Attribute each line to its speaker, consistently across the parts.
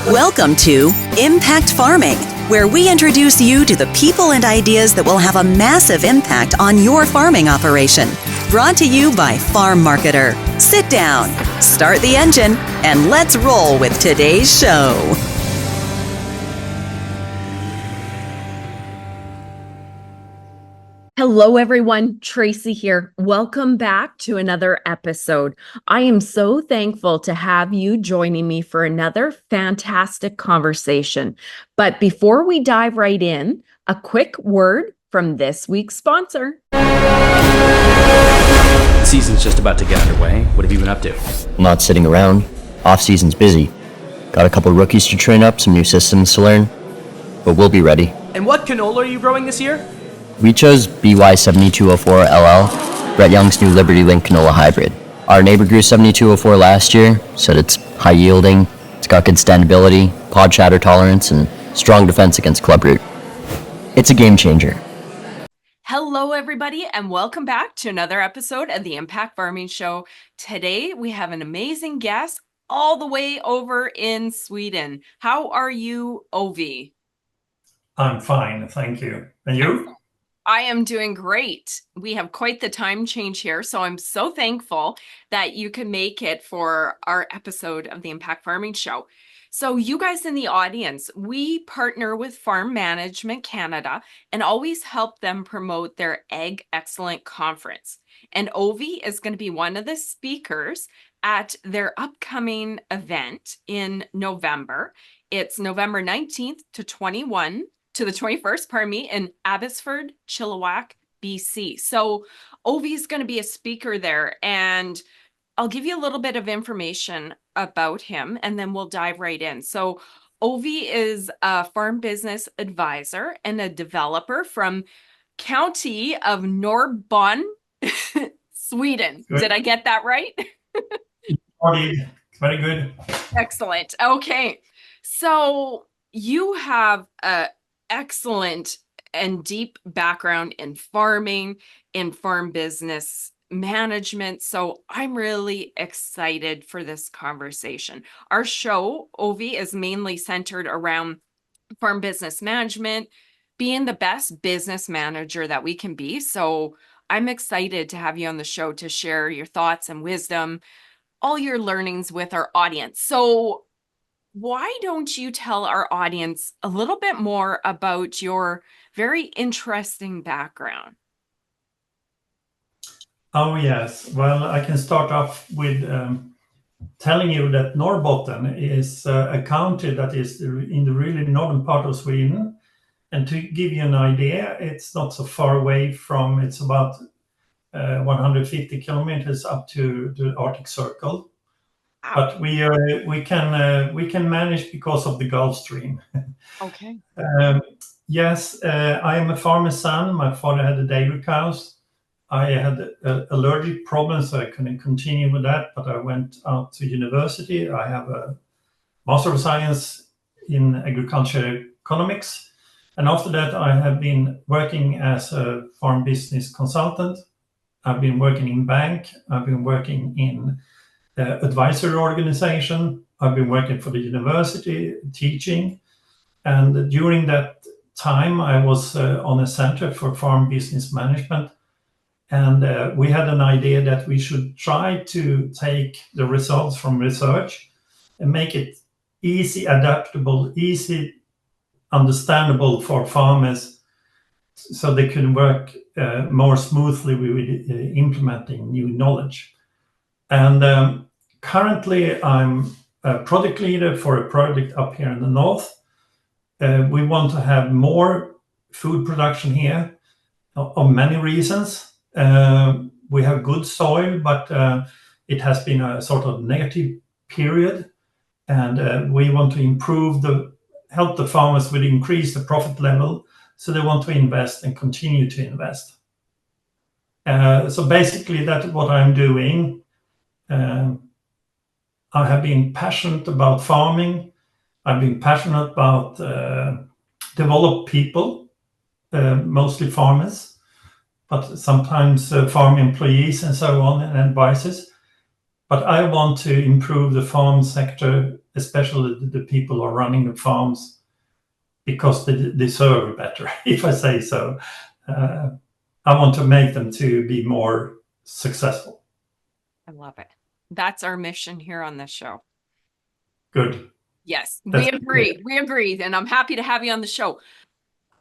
Speaker 1: Welcome to Impact Farming, where we introduce you to the people and ideas that will have a massive impact on your farming operation. Brought to you by Farm Marketer. Sit down, start the engine, and let's roll with today's show.
Speaker 2: Hello, everyone. Tracy here. Welcome back to another episode. I am so thankful to have you joining me for another fantastic conversation. But before we dive right in, a quick word from this week's sponsor.
Speaker 3: The season's just about to get underway. What have you been up to?
Speaker 4: Not sitting around. Off-season's busy. Got a couple rookies to train up, some new systems to learn. But we'll be ready.
Speaker 3: And what canola are you growing this year?
Speaker 4: We chose BY7204LL, Brett Young's new Liberty Link canola hybrid. Our neighbor grew 7204 last year, said it's high yielding, it's got good standability, pod shatter tolerance, and strong defense against club root. It's a game changer.
Speaker 2: Hello, everybody, and welcome back to another episode of the Impact Farming Show. Today, we have an amazing guest all the way over in Sweden. How are you, Ove?
Speaker 5: I'm fine, thank you. And you?
Speaker 2: I am doing great. We have quite the time change here, so I'm so thankful that you can make it for our episode of the Impact Farming Show. So you guys in the audience, we partner with Farm Management Canada and always help them promote their AgEx Conference. And Ove is going to be one of the speakers at their upcoming event in November. It's November 19th to the 21st, in Abbotsford, Chilliwack, BC. So Ove is going to be a speaker there, and I'll give you a little bit of information about him, and then we'll dive right in. So Ove is a farm business advisor and a developer from County of Norrbotten, Sweden.
Speaker 5: Good.
Speaker 2: Did I get that right?
Speaker 5: Very good.
Speaker 2: Excellent. Okay. So you have a excellent and deep background in farming, in farm business management. So I'm really excited for this conversation. Our show, Ove, is mainly centered around farm business management, being the best business manager that we can be. So I'm excited to have you on the show to share your thoughts and wisdom, all your learnings with our audience. So why don't you tell our audience a little bit more about your very interesting background?
Speaker 5: Oh, yes. Well, I can start off with telling you that Norrbotten is a county that is in the really northern part of Sweden. And to give you an idea, it's not so far away it's about 150 kilometers up to the Arctic Circle. But we can manage because of the Gulf Stream.
Speaker 2: Okay.
Speaker 5: Yes, I am a farmer's son. My father had dairy cows. I had allergic problems, so I couldn't continue with that. But I went out to university. I have a Master of Science in Agricultural Economics. And after that, I have been working as a farm business consultant. I've been working in bank. I've been working in advisory organization. I've been working for the university, teaching. And during that time, I was on a center for farm business management. And we had an idea that we should try to take the results from research and make it easy, adaptable, easy, understandable for farmers so they can work more smoothly with implementing new knowledge. And currently, I'm a project leader for a project up here in the north. We want to have more food production here of many reasons. We have good soil, but it has been a sort of negative period. And we want to help the farmers with increase the profit level. So they want to invest and continue to invest. So basically, that's what I'm doing. I have been passionate about farming. I've been passionate about develop people, mostly farmers, but sometimes farm employees and so on, and advisors. But I want to improve the farm sector especially the people who are running the farms, because they deserve better, if I say so. I want to make them to be more successful.
Speaker 2: I love it. That's our mission here on this show.
Speaker 5: Good.
Speaker 2: Yes,
Speaker 5: That's
Speaker 2: we agree. We agree. And I'm happy to have you on the show.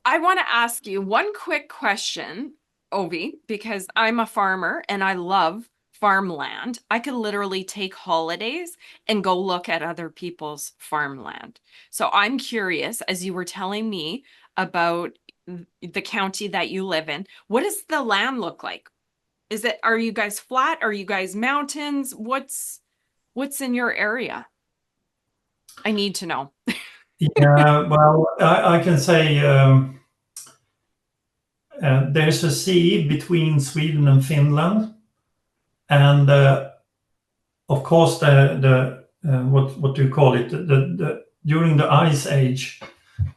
Speaker 2: I want to ask you one quick question, Ove, because I'm a farmer and I love farmland. I could literally take holidays and go look at other people's farmland. So I'm curious, as you were telling me about the county that you live in, what does the land look like? Are you guys flat? Are you guys mountains? What's in your area? I need to know.
Speaker 5: Yeah, well, I can say there's a sea between Sweden and Finland, and of course the what do you call it? During the ice age,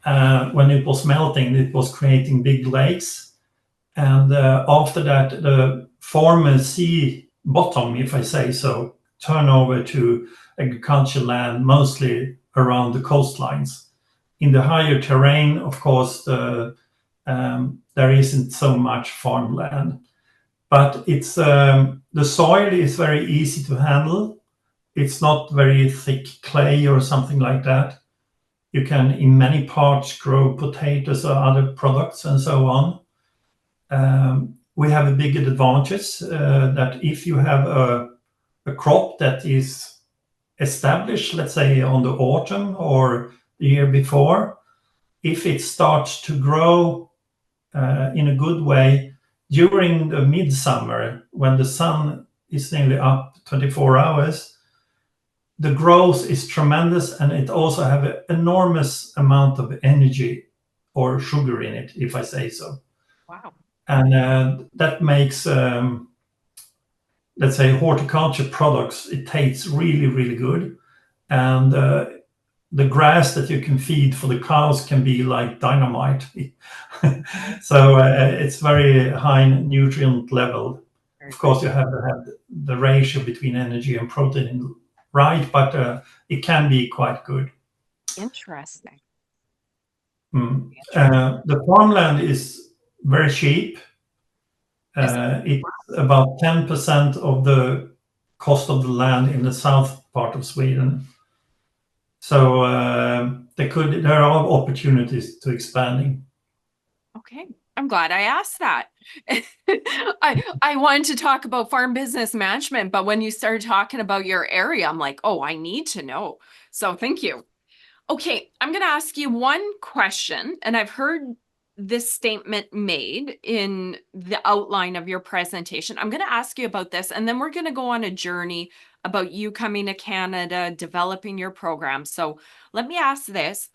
Speaker 5: when it was melting, it was creating big lakes, and after that, the former sea bottom, if I say so, turn over to agricultural land, mostly around the coastlines. In the higher terrain, of course, there isn't so much farmland, but it's the soil is very easy to handle. It's not very thick clay or something like that. You can, in many parts, grow potatoes or other products and so on. We have a big advantage that if you have a crop that is established, let's say on the autumn or the year before, if it starts to grow in a good way during the midsummer, when the sun is nearly up 24 hours, the growth is tremendous, and it also have an enormous amount of energy or sugar in it, if I say so.
Speaker 2: Wow.
Speaker 5: And that makes, let's say, horticulture products, it tastes really, really good. And the grass that you can feed for the cows can be like dynamite. So it's very high nutrient level. Of course, you have to have the ratio between energy and protein right, but it can be quite good.
Speaker 2: Interesting.
Speaker 5: The farmland is very cheap. It's about 10% of the cost of the land in the south part of Sweden. So there are opportunities to expanding.
Speaker 2: Okay. I'm glad I asked that. I wanted to talk about farm business management, but when you started talking about your area, I'm like, oh, I need to know. So thank you. Okay, I'm going to ask you one question, and I've heard this statement made in the outline of your presentation. I'm going to ask you about this, and then we're going to go on a journey about you coming to Canada, developing your program. So let me ask this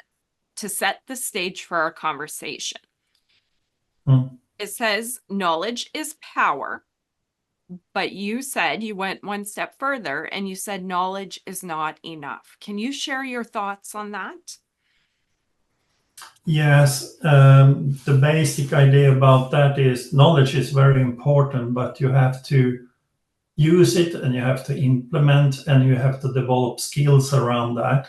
Speaker 2: to set the stage for our conversation. It says knowledge is power, but you said you went one step further and you said knowledge is not enough. Can you share your thoughts on that?
Speaker 5: Yes, the basic idea about that is knowledge is very important, but you have to use it and you have to implement and you have to develop skills around that.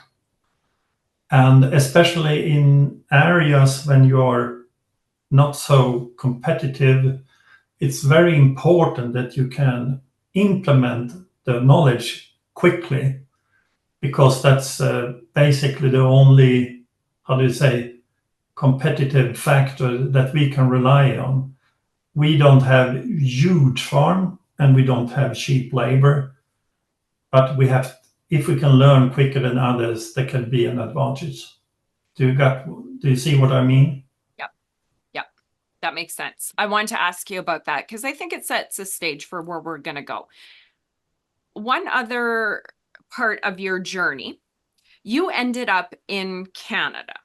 Speaker 5: And especially in areas when you're not so competitive, it's very important that you can implement the knowledge quickly, because that's basically the only, competitive factor that we can rely on. We don't have huge farm and we don't have cheap labor, but if we can learn quicker than others, there can be an advantage. Do you see what I mean?
Speaker 2: That makes sense. I want to ask you about that because I think it sets a stage for where we're going to go. One other part of your journey, you ended up in Canada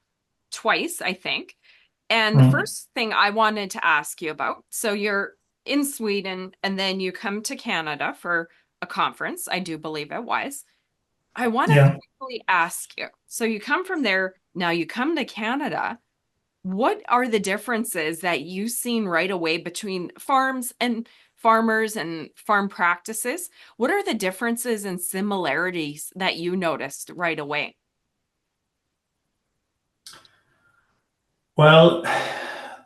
Speaker 2: twice, I think. And the first thing I wanted to ask you about, so you're in Sweden and then you come to Canada for a conference, I do believe it was. I want to quickly ask you, so you come from there, now you come to Canada. What are the differences that you've seen right away between farms? And farmers and farm practices. What are the differences and similarities that you noticed right away?
Speaker 5: Well,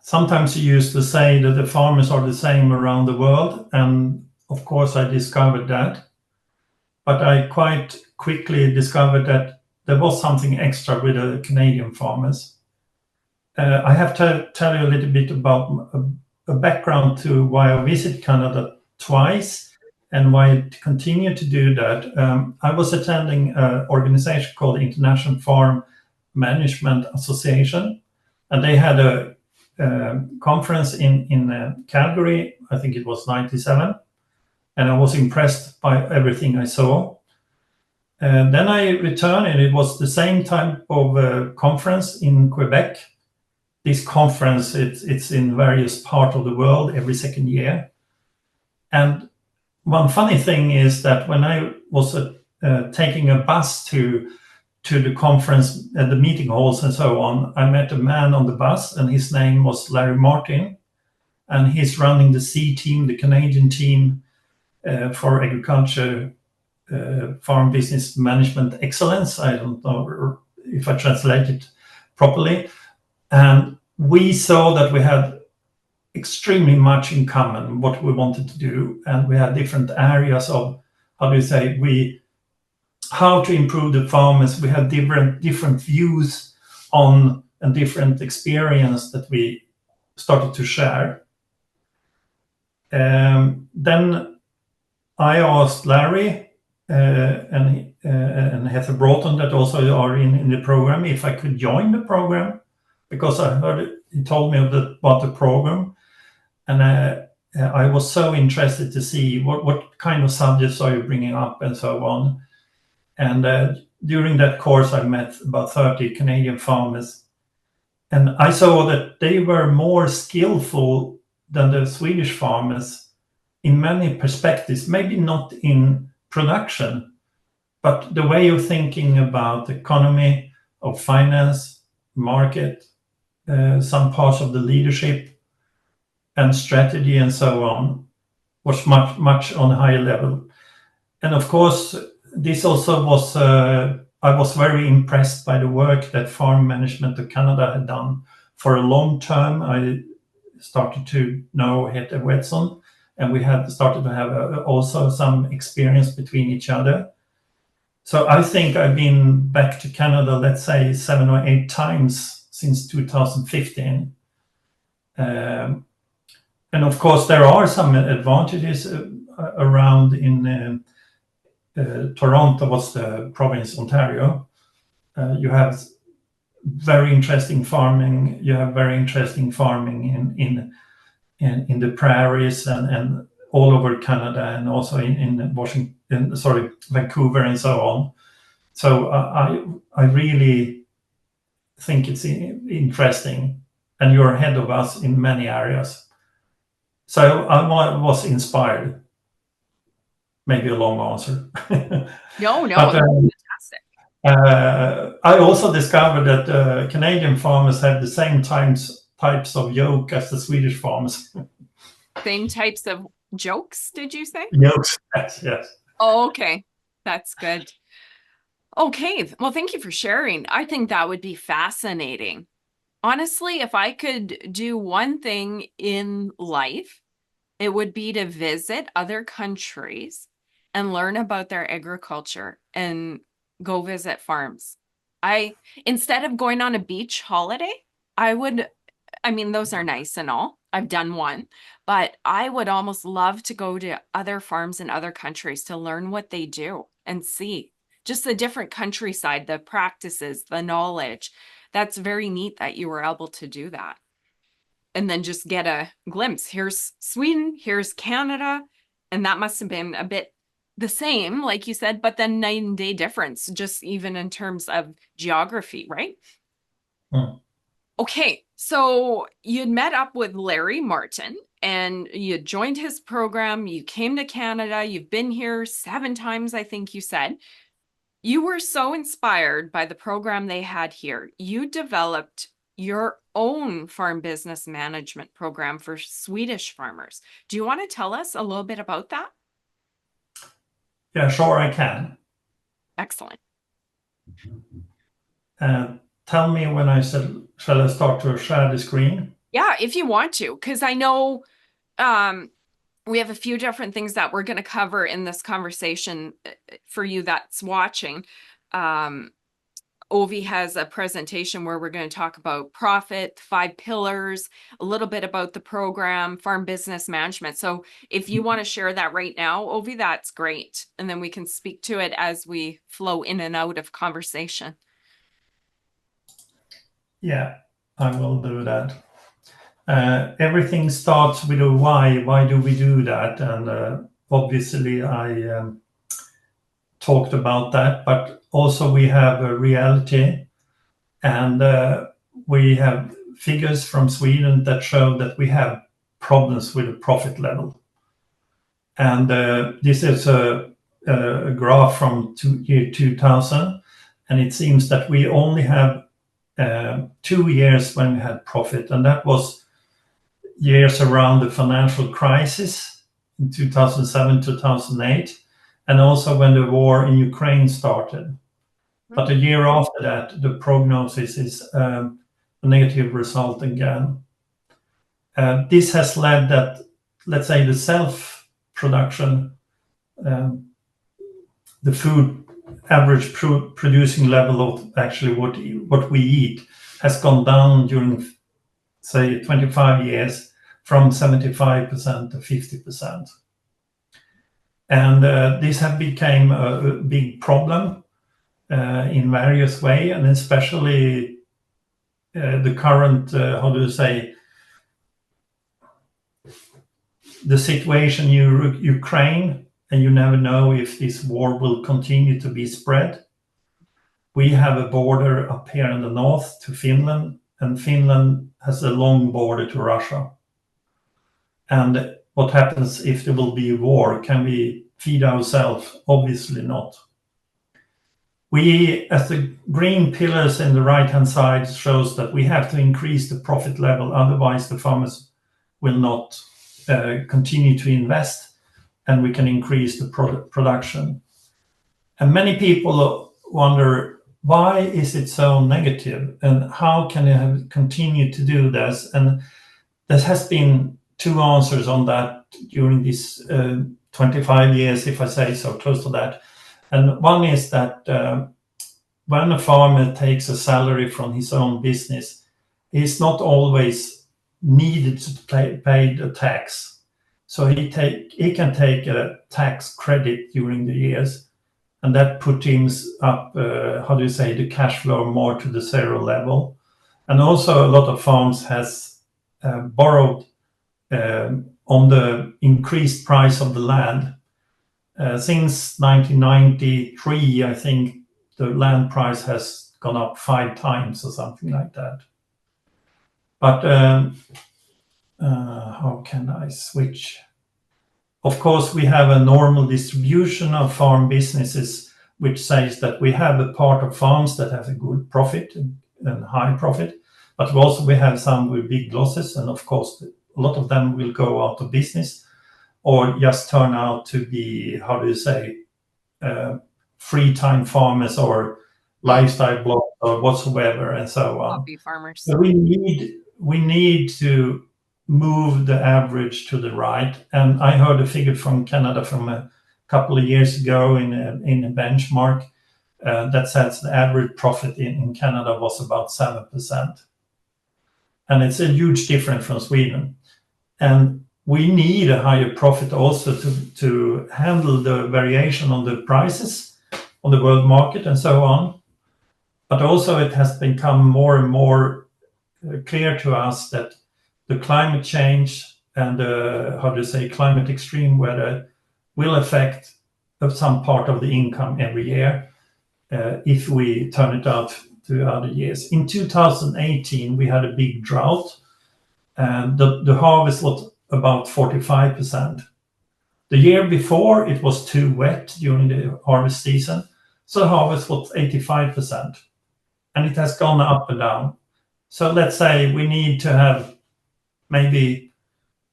Speaker 5: sometimes you used to say that the farmers are the same around the world, and of course I discovered that. But I quite quickly discovered that there was something extra with the Canadian farmers. I have to tell you a little bit about a background to why I visited Canada twice and why I continue to do that. I was attending an organization called International Farm Management Association, and they had a conference in Calgary. I think it was 97, and I was impressed by everything I saw. And then I returned, and it was the same type of conference in Quebec. This conference, it's in various parts of the world every second year. And one funny thing is that when I was taking a bus to the conference at the meeting halls and so on, I met a man on the bus, and his name was Larry Martin, and he's running the C team, the Canadian team for agriculture, farm business management excellence. I don't know if I translate it properly. And we saw that we had extremely much in common, what we wanted to do. And we had different areas of, how to improve the farmers. We had different views on and different experience that we started to share. Then I asked Larry and Heather Broughton, that also are in the program, if I could join the program, because I heard he told me about the program, and I was so interested to see what kind of subjects are you bringing up and so on. And during that course, I met about 30 Canadian farmers, and I saw that they were more skillful than the Swedish farmers in many perspectives, maybe not in production, but the way of thinking about economy, of finance, market, some parts of the leadership and strategy and so on was much on a higher level. And of course, this also was, I was very impressed by the work that Farm Management of Canada had done for a long time. I started to know Heather Wetson, and we had started to have also some experience between each other. So I think I've been back to Canada, let's say 7 or 8 times since 2015. And of course, there are some advantages around in Toronto, was the province, Ontario. You have very interesting farming. You have very interesting farming in the prairies and all over Canada, and also in Washington, Vancouver and so on. So I really think it's interesting, and you're ahead of us in many areas. So I was inspired. Maybe a long answer.
Speaker 2: No,
Speaker 5: But,
Speaker 2: fantastic.
Speaker 5: I also discovered that Canadian farmers have the same types of yoke as the Swedish farmers.
Speaker 2: Same types of jokes, did you say?
Speaker 5: Yokes, yes.
Speaker 2: Oh, okay. That's good. Okay. Well, thank you for sharing. I think that would be fascinating. Honestly, if I could do one thing in life, it would be to visit other countries and learn about their agriculture and go visit farms. Instead of going on a beach holiday, those are nice and all. I've done one, but I would almost love to go to other farms in other countries to learn what they do and see just the different countryside, the practices, the knowledge. That's very neat that you were able to do that. And then just get a glimpse. Here's Sweden, here's Canada. And that must have been a bit the same, like you said, but then night and day difference, just even in terms of geography, right? Okay, so you'd met up with Larry Martin and you joined his program. You came to Canada. You've been here 7 times, I think you said. You were so inspired by the program they had here. You developed your own farm business management program for Swedish farmers. Do you want to tell us a little bit about that?
Speaker 5: Yeah, sure, I can.
Speaker 2: Excellent.
Speaker 5: Tell me when I said, shall I start to share the screen?
Speaker 2: Yeah, if you want to, because I know we have a few different things that we're going to cover in this conversation for you that's watching. Ove has a presentation where we're going to talk about profit, 5 pillars, a little bit about the program, farm business management. So if you want to share that right now, Ove, that's great. And then we can speak to it as we flow in and out of conversation.
Speaker 5: Yeah, I will do that. Everything starts with a why. Why do we do that? And obviously I talked about that, but also we have a reality, and we have figures from Sweden that show that we have problems with the profit level. And this is a graph from year 2000, and it seems that we only have 2 years when we had profit, and that was years around the financial crisis in 2007, 2008, and also when the war in Ukraine started. But a year after that, the prognosis is a negative result again. This has led that, let's say, the self-production, the food average producing level of actually what we eat has gone down during, say, 25 years from 75% to 50%. And this has become a big problem in various ways, and especially the current, the situation in Ukraine, and you never know if this war will continue to be spread. We have a border up here in the north to Finland, and Finland has a long border to Russia. And what happens if there will be a war? Can we feed ourselves? Obviously not. We, as the green pillars in the right-hand side, shows that we have to increase the profit level, otherwise the farmers will not continue to invest, and we can increase the production. And many people wonder, why is it so negative, and how can you continue to do this? And there has been 2 answers on that during these 25 years, if I say so, close to that. And one is that when a farmer takes a salary from his own business, he's not always needed to pay the tax. So he can take a tax credit during the years, and that puts him up, the cash flow more to the 0 level. And also a lot of farms has borrowed on the increased price of the land. Since 1993, I think the land price has gone up 5 times or something like that. But how can I switch? Of course, we have a normal distribution of farm businesses, which says that we have a part of farms that have a good profit and high profit, but also we have some with big losses, and of course, a lot of them will go out of business or just turn out to be, free time farmers or lifestyle blocks or whatsoever, and so on.
Speaker 2: Hobby farmers.
Speaker 5: So we need to move the average to the right. And I heard a figure from Canada from a couple of years ago in a benchmark that says the average profit in Canada was about 7%. And it's a huge difference from Sweden. And we need a higher profit also to handle the variation on the prices on the world market and so on. But also it has become more and more clear to us that the climate change and climate extreme weather will affect some part of the income every year if we turn it out to other years. In 2018, we had a big drought, and the harvest was about 45%. The year before, it was too wet during the harvest season, so the harvest was 85%. And it has gone up and down. So let's say we need to have maybe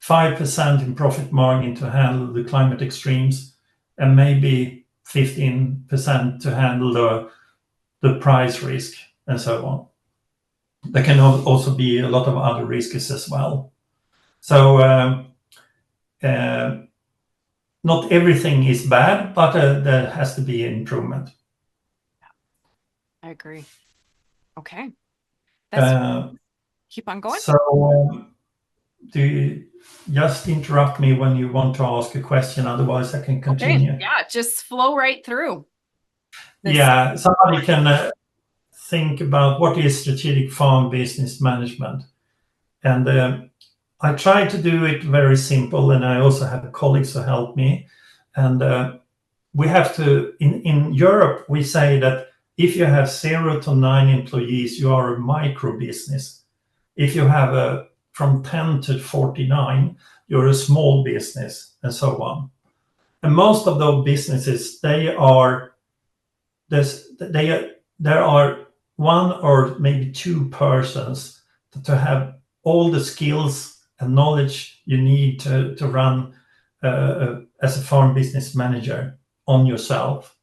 Speaker 5: 5% in profit margin to handle the climate extremes, and maybe 15% to handle the price risk and so on. There can also be a lot of other risks as well. So not everything is bad, but there has to be improvement.
Speaker 2: I agree. Okay. Keep on going.
Speaker 5: So do you just interrupt me when you want to ask a question, otherwise I can continue.
Speaker 2: Okay. Yeah, just flow right through.
Speaker 5: Yeah, somebody can think about what is strategic farm business management. And I try to do it very simple, and I also have colleagues who help me. And we have to, in Europe, we say that if you have 0 to 9 employees, you are a micro business. If you have from 10 to 49, you're a small business, and so on. And most of those businesses, there are 1 or maybe 2 persons to have all the skills and knowledge you need to run as a farm business manager on yourself.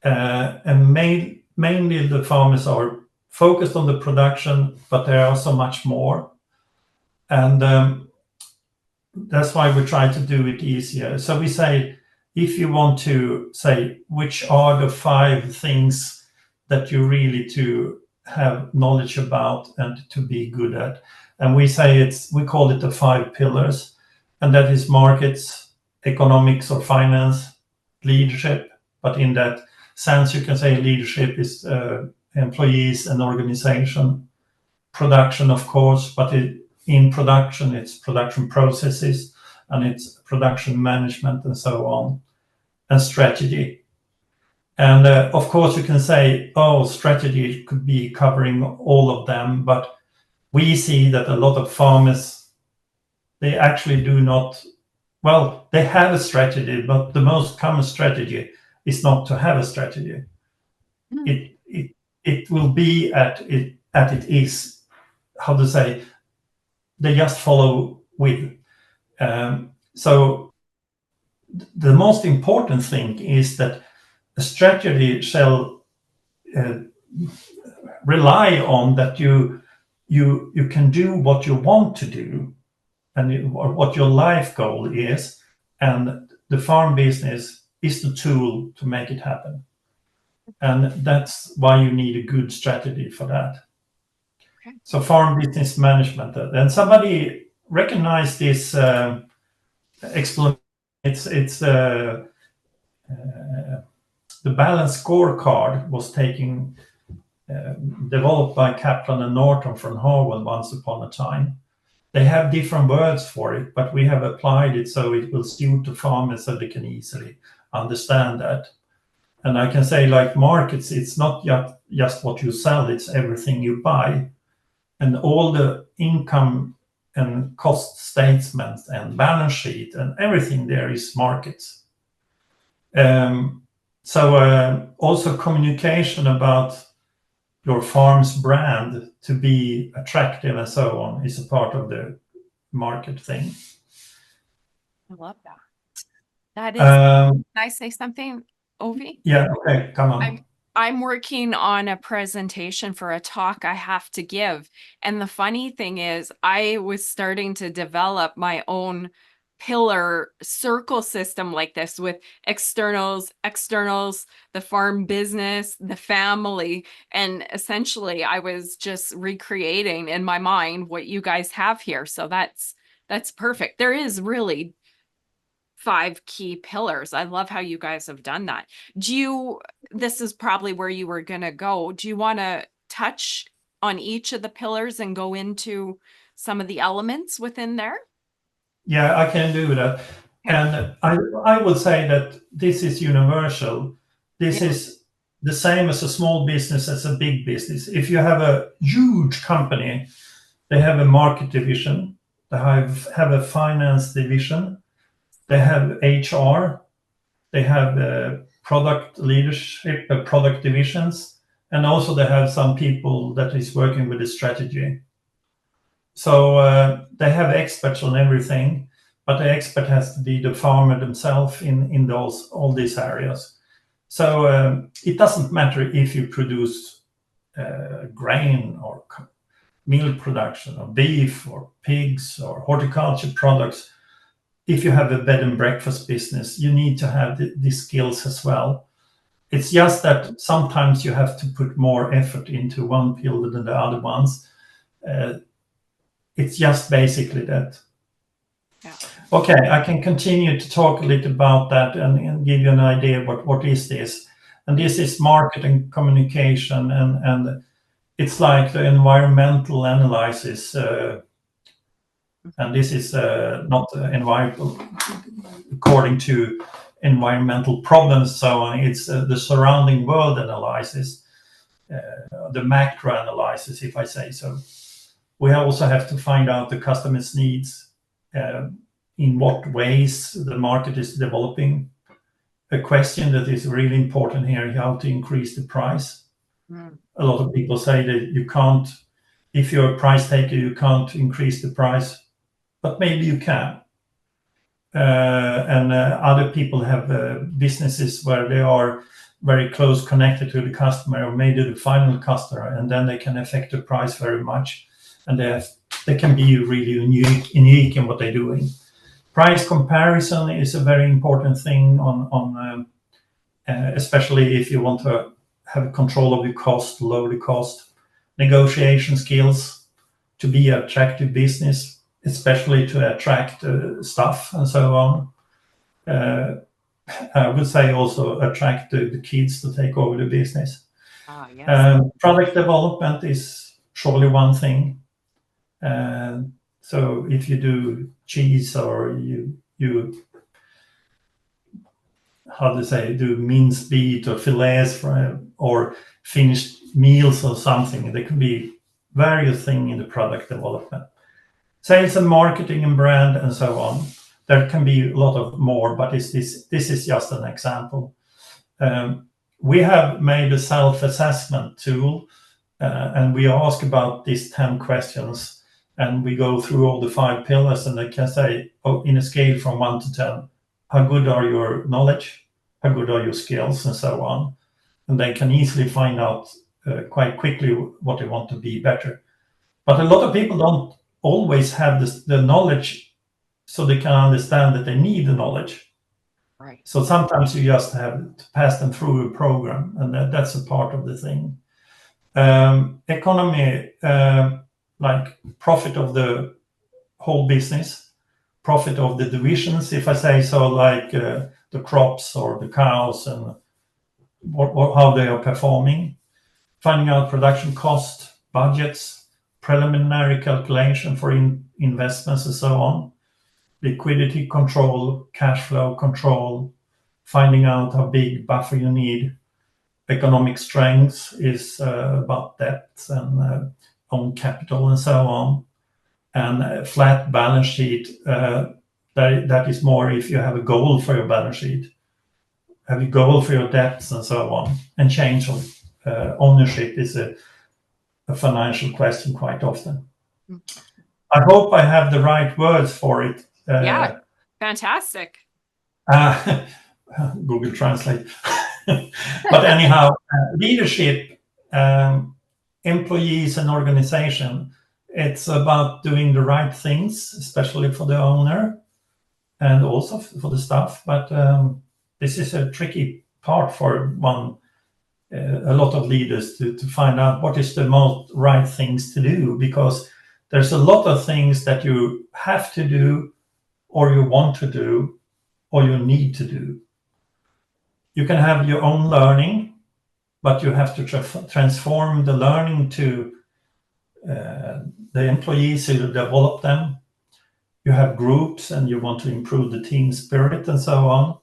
Speaker 5: And mainly the farmers are focused on the production, but there are so much more. And that's why we try to do it easier. So we say, if you want to say, which are the 5 things that you really to have knowledge about and to be good at. And we say we call it the 5 pillars, and that is markets, economics or finance, leadership. But in that sense, you can say leadership is employees and organization, production, of course, but in production, it's production processes, and it's production management and so on, and strategy. And of course, you can say, strategy could be covering all of them, but we see that a lot of farmers, they actually do not, they have a strategy, but the most common strategy is not to have a strategy. It will be at it is, how to say, they just follow with. So the most important thing is that a strategy shall rely on that you can do what you want to do, and what your life goal is, and the farm business is the tool to make it happen. And that's why you need a good strategy for that. Okay. So farm business management. And somebody recognized this explanation. It's the balance scorecard was developed by Kaplan and Norton from Harvard once upon a time. They have different words for it, but we have applied it so it will suit the farmers so they can easily understand that. And I can say, like markets, it's not just what you sell, it's everything you buy. And all the income and cost statements and balance sheet and everything there is markets. So also communication about your farm's brand to be attractive and so on is a part of the market thing.
Speaker 2: I love that. That is, can I say something, Ove?
Speaker 5: Yeah, okay, come on.
Speaker 2: I'm working on a presentation for a talk I have to give. And the funny thing is, I was starting to develop my own pillar circle system like this with externals, the farm business, the family. And essentially, I was just recreating in my mind what you guys have here. So that's perfect. There is really 5 key pillars. I love how you guys have done that. This is probably where you were going to go. Do you want to touch on each of the pillars and go into some of the elements within there?
Speaker 5: Yeah, I can do that. And I would say that this is universal. This is the same as a small business as a big business. If you have a huge company, they have a market division, they have a finance division, they have HR, they have product leadership, product divisions, And also they have some people that is working with the strategy. So they have experts on everything, but the expert has to be the farmer themselves in all these areas. So it doesn't matter if you produce grain or milk production or beef or pigs or horticulture products. If you have a bed and breakfast business, you need to have these skills as well. It's just that sometimes you have to put more effort into one field than the other ones. It's just basically that.
Speaker 2: Yeah.
Speaker 5: Okay, I can continue to talk a little about that and give you an idea what is this. And this is marketing communication, and it's like the environmental analysis. And this is not environmental according to environmental problems, so on. It's the surrounding world analysis, the macro analysis, if I say so. We also have to find out the customer's needs, in what ways the market is developing. A question that is really important here, how to increase the price. A lot of people say that you can't, if you're a price taker, you can't increase the price, but maybe you can. And other people have businesses where they are very close connected to the customer, or maybe the final customer, and then they can affect the price very much. And they can be really unique in what they're doing. Price comparison is a very important thing especially if you want to have control of your cost, lower the cost. Negotiation skills to be an attractive business, especially to attract staff and so on. I would say also attract the kids to take over the business.
Speaker 2: Yes.
Speaker 5: Product development is surely one thing. So if you do cheese, or you do minced meat or fillets or finished meals or something, there can be various things in the product development. Sales and marketing and brand and so on. There can be a lot of more, but this is just an example. We have made a self-assessment tool, and we ask about these 10 questions. And we go through all the 5 pillars, and they can say, in a scale from 1 to 10, how good are your knowledge? How good are your skills? And so on. And they can easily find out quite quickly what they want to be better. But a lot of people don't always have the knowledge, so they can understand that they need the knowledge.
Speaker 2: Right.
Speaker 5: So sometimes you just have to pass them through a program, and that's a part of the thing. Economy, like profit of the whole business, profit of the divisions, if I say so, like the crops or the cows, and how they are performing. Finding out production cost, budgets, preliminary calculation for investments and so on. Liquidity control, cash flow control, finding out how big buffer you need. Economic strength is about debts and own capital and so on. And flat balance sheet, that is more if you have a goal for your balance sheet, have a goal for your debts and so on. And change of ownership is a financial question quite often. I hope I have the right words for it.
Speaker 2: Yeah, fantastic.
Speaker 5: Google Translate. But anyhow, leadership, employees and organization, it's about doing the right things, especially for the owner and also for the staff. But this is a tricky part for a lot of leaders to find out what is the most right things to do, because there's a lot of things that you have to do, or you want to do, or you need to do. You can have your own learning, but you have to transform the learning to the employees who develop them. You have groups and you want to improve the team spirit and so on.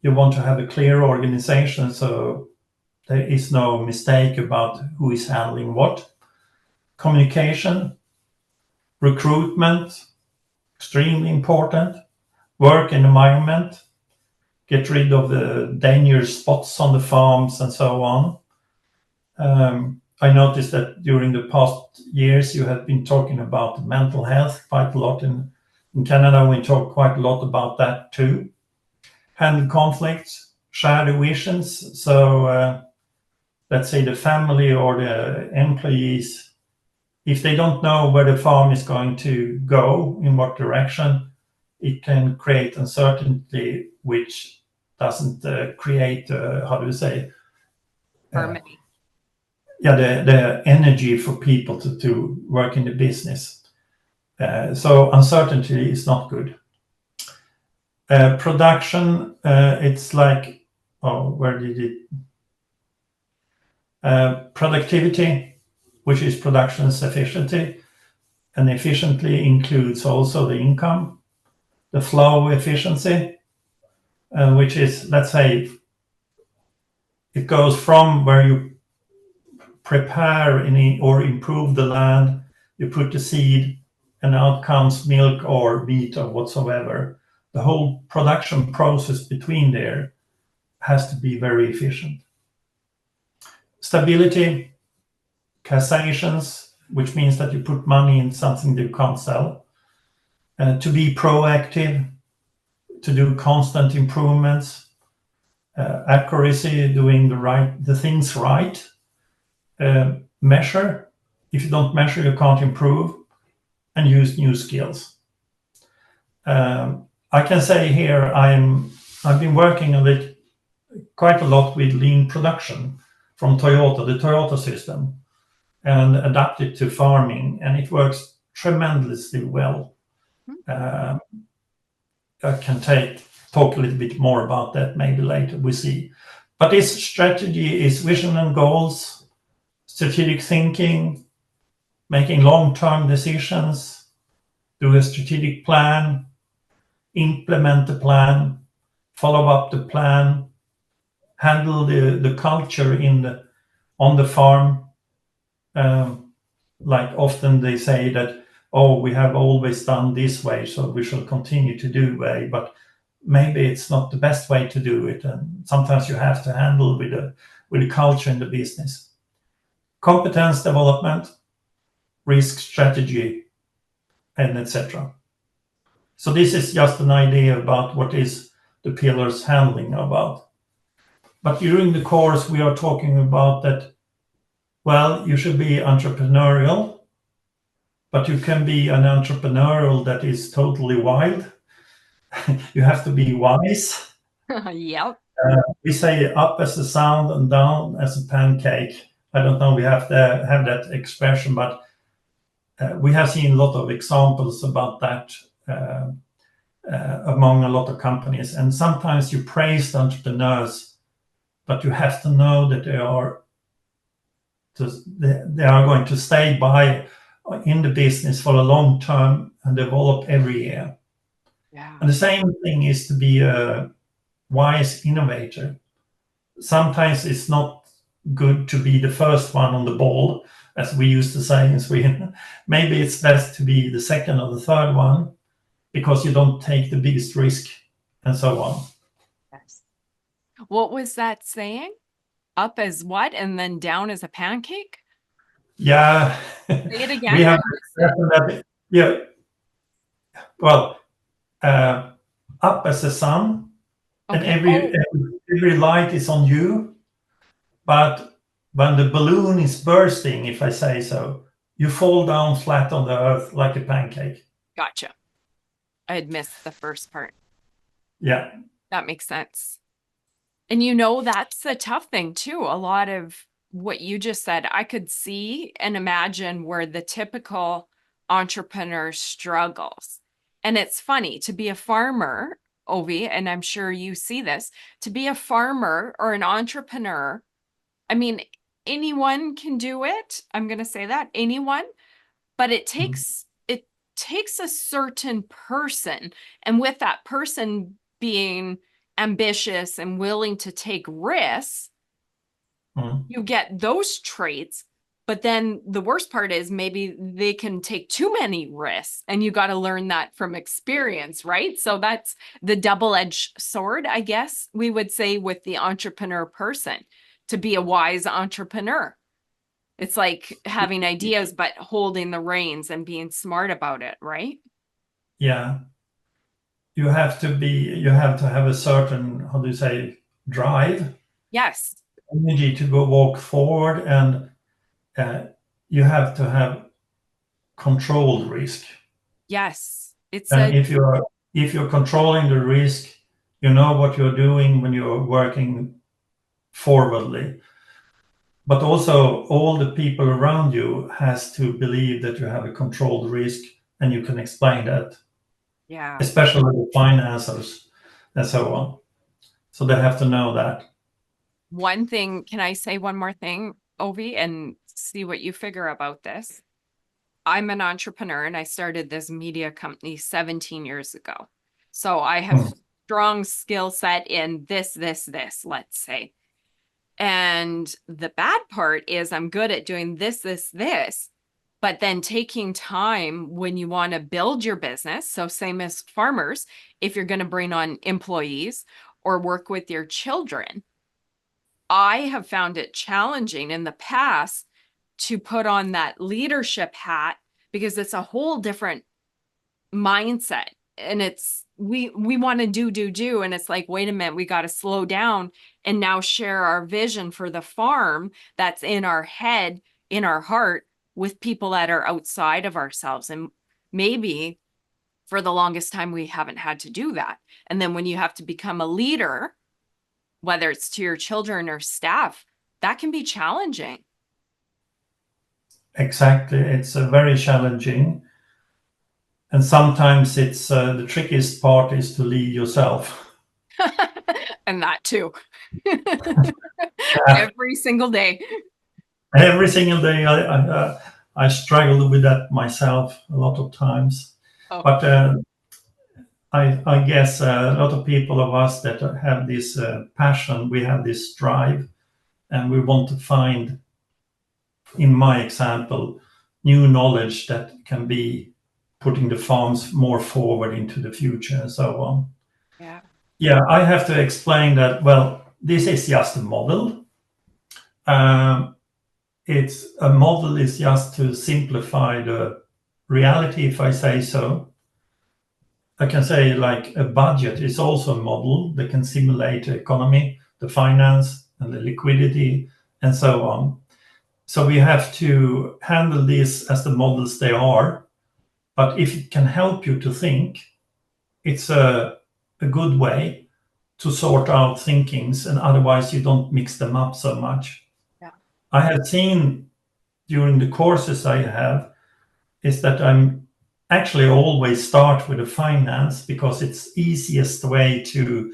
Speaker 5: You want to have a clear organization so there is no mistake about who is handling what. Communication, recruitment, extremely important. Work environment, get rid of the dangerous spots on the farms and so on. I noticed that during the past years you have been talking about mental health quite a lot. In Canada, we talk quite a lot about that too. Handle conflicts, share the visions. So let's say the family or the employees, if they don't know where the farm is going to go, in what direction, it can create uncertainty, which doesn't create, how do you say?
Speaker 2: Harmony.
Speaker 5: The energy for people to work in the business. So uncertainty is not good. Production, it's like, where did it? Productivity, which is production's efficiency, and efficiently includes also the income. The flow efficiency, which is, let's say, it goes from where you prepare or improve the land, you put the seed, and out comes milk or meat or whatsoever. The whole production process between there has to be very efficient. Stability, cassations, which means that you put money in something that you can't sell. To be proactive, to do constant improvements, accuracy, doing the things right. Measure. If you don't measure, you can't improve, and use new skills. I can say here I've been working quite a lot with lean production from Toyota, the Toyota system, and adapt it to farming, and it works tremendously well. I can talk a little bit more about that maybe later, we see. But this strategy is vision and goals, strategic thinking, making long-term decisions, do a strategic plan, implement the plan, follow up the plan, handle the culture on the farm. Like often they say that, we have always done this way, so we shall continue to do way, but maybe it's not the best way to do it, and sometimes you have to handle with the culture in the business. Competence development, risk strategy, and etc. So this is just an idea about what is the pillars handling about. But during the course we are talking about that, you should be entrepreneurial, but you can be an entrepreneurial that is totally wild. You have to be wise.
Speaker 2: Yep.
Speaker 5: We say up as a sound and down as a pancake. I don't know, we have to have that expression, but we have seen a lot of examples about that among a lot of companies. And sometimes you praise the entrepreneurs, but you have to know that they are going to stay in the business for a long term and develop every year.
Speaker 2: Yeah.
Speaker 5: And the same thing is to be a wise innovator. Sometimes it's not good to be the first one on the ball, as we used to say in Sweden. Maybe it's best to be the second or the third one, because you don't take the biggest risk, and so on.
Speaker 2: Yes. What was that saying? Up as what, and then down as a pancake?
Speaker 5: Yeah.
Speaker 2: Say it again.
Speaker 5: We have that. Yeah. Well, up as the sun, and every light is on you, but when the balloon is bursting, if I say so, you fall down flat on the earth like a pancake.
Speaker 2: Gotcha. I had missed the first part.
Speaker 5: Yeah.
Speaker 2: That makes sense. And that's the tough thing too. A lot of what you just said, I could see and imagine where the typical entrepreneur struggles. And it's funny to be a farmer, Ove, and I'm sure you see this, to be a farmer or an entrepreneur. I mean, anyone can do it. I'm going to say that, anyone, but it takes a certain person. And with that person being ambitious and willing to take risks, you get those traits. But then the worst part is maybe they can take too many risks, and you got to learn that from experience, right? So that's the double-edged sword, I guess we would say, with the entrepreneur person, to be a wise entrepreneur. It's like having ideas, but holding the reins and being smart about it, right?
Speaker 5: Yeah. You have to have a certain, how do you say, drive,
Speaker 2: Yes.
Speaker 5: energy to go walk forward, and you have to have controlled risk.
Speaker 2: Yes. It's
Speaker 5: And if you're controlling the risk, you know what you're doing when you're working forwardly. But also all the people around you has to believe that you have a controlled risk and you can explain that,
Speaker 2: yeah.
Speaker 5: especially the financiers and so on. So they have to know that.
Speaker 2: One thing, can I say one more thing, Ovi, and see what you figure about this? I'm an entrepreneur and I started this media company 17 years ago. So I have strong skill set in this, let's say. And the bad part is I'm good at doing this, but then taking time when you want to build your business. So same as farmers, if you're going to bring on employees or work with your children, I have found it challenging in the past to put on that leadership hat because it's a whole different mindset. And it's, we want to do. And it's like, wait a minute, we got to slow down and now share our vision for the farm that's in our head, in our heart, with people that are outside of ourselves. And maybe for the longest time, we haven't had to do that. And then when you have to become a leader, whether it's to your children or staff, that can be challenging.
Speaker 5: Exactly. It's very challenging. And sometimes it's the trickiest part is to lead yourself.
Speaker 2: And that too.
Speaker 5: Yeah.
Speaker 2: Every single day.
Speaker 5: Every single day I struggle with that myself a lot of times.
Speaker 2: Oh.
Speaker 5: But I guess a lot of people of us that have this passion, we have this drive, and we want to find, in my example, new knowledge that can be putting the farms more forward into the future and so on. Yeah, I have to explain that, well, this is just a model. It's a model is just to simplify the reality, if I say so. I can say like a budget is also a model that can simulate the economy, the finance, and the liquidity, and so on. So we have to handle this as the models they are. But if it can help you to think, it's a good way to sort out thinkings, and otherwise you don't mix them up so much.
Speaker 2: Yeah.
Speaker 5: I have seen during the courses I have is that I'm actually always start with the finance because it's easiest way to,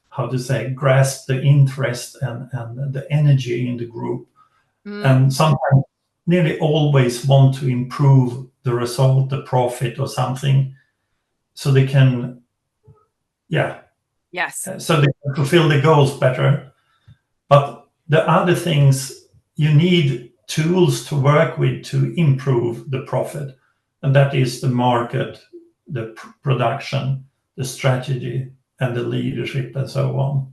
Speaker 5: how to say, grasp the interest and the energy in the group. And sometimes nearly always want to improve the result, the profit or something, so they can, so they can fulfill the goals better. But the other things, you need tools to work with to improve the profit. And that is the market, the production, the strategy, and the leadership, and so on.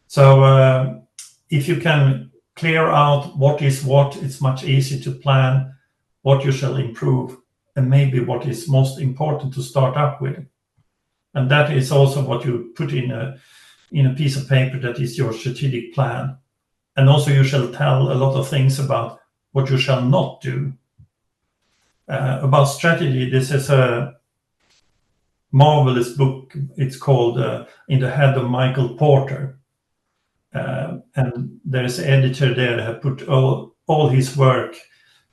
Speaker 5: So if you can clear out what is what, it's much easier to plan what you shall improve and maybe what is most important to start up with. And that is also what you put in a piece of paper that is your strategic plan. And also you shall tell a lot of things about what you shall not do. About strategy, this is a marvelous book. It's called In the Head of Michael Porter. And there's an editor there that have put all his work.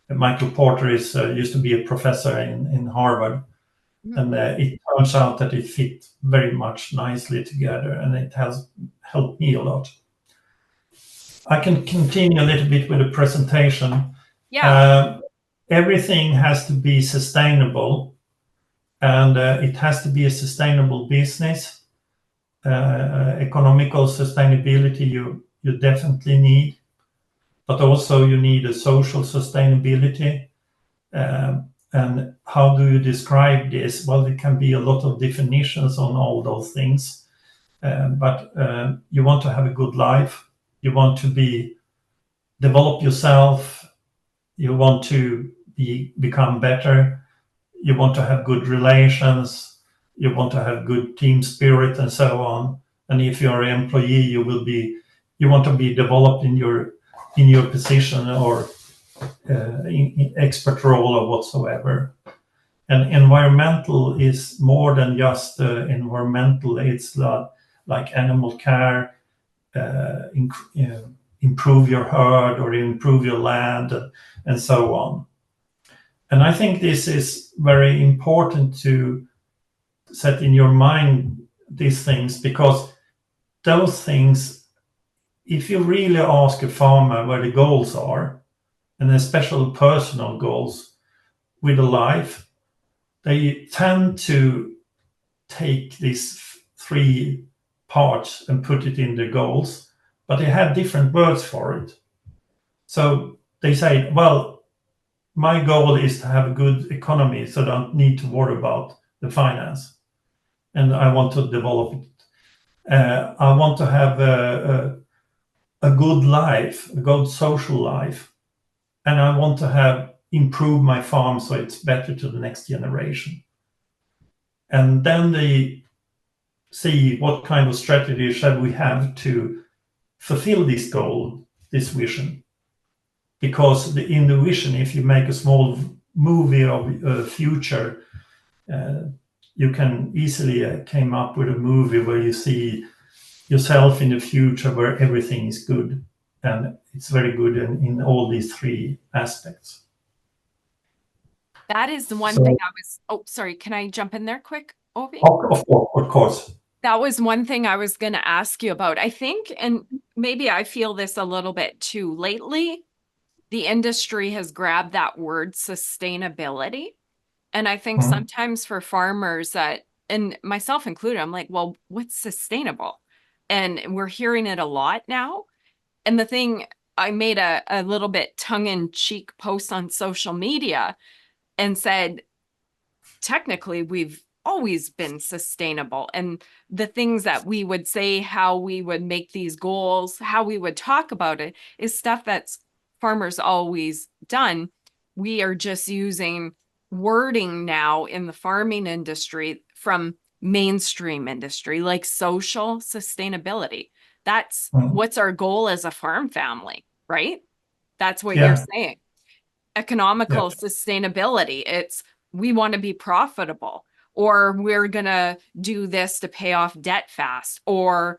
Speaker 5: Michael Porter is used to be a professor in Harvard. And it turns out that it fit very much nicely together, and it has helped me a lot. I can continue a little bit with the presentation.
Speaker 2: Yeah.
Speaker 5: Everything has to be sustainable, and it has to be a sustainable business. Economical sustainability you definitely need, but also you need a social sustainability. And how do you describe this? Well, there can be a lot of definitions on all those things, but you want to have a good life. You want to develop yourself, you want to become better, you want to have good relations, you want to have good team spirit and so on. And if you're an employee, you want to be developed in your position or in expert role or whatsoever. And environmental is more than just environmental. It's like animal care, improve your herd or improve your land, and so on. And I think this is very important to set in your mind these things, because those things, if you really ask a farmer where the goals are, and especially personal goals with a life, they tend to take these three parts and put it in the goals, but they have different words for it. So they say, well, my goal is to have a good economy, so I don't need to worry about the finance. And I want to develop it. I want to have a good life, a good social life. And I want to improve my farm so it's better to the next generation. And then they see what kind of strategy shall we have to fulfill this goal, this vision. Because in the vision, if you make a small movie of future, you can easily come up with a movie where you see yourself in the future where everything is good. And it's very good in all these three aspects.
Speaker 2: That is the one thing I was, oh, sorry, can I jump in there quick, Ove?
Speaker 5: Of course.
Speaker 2: That was one thing I was going to ask you about. I think, and maybe I feel this a little bit too lately, the industry has grabbed that word sustainability. And I think sometimes for farmers that, and myself included, I'm like, well, what's sustainable? And we're hearing it a lot now. And the thing, I made a little bit tongue-in-cheek post on social media and said, technically, we've always been sustainable. And the things that we would say, how we would make these goals, how we would talk about it is stuff that's farmers always done. We are just using wording now in the farming industry from mainstream industry, like social sustainability. That's what's our goal as a farm family, right? That's what you're saying. Economical sustainability. It's we want to be profitable, or we're going to do this to pay off debt fast, or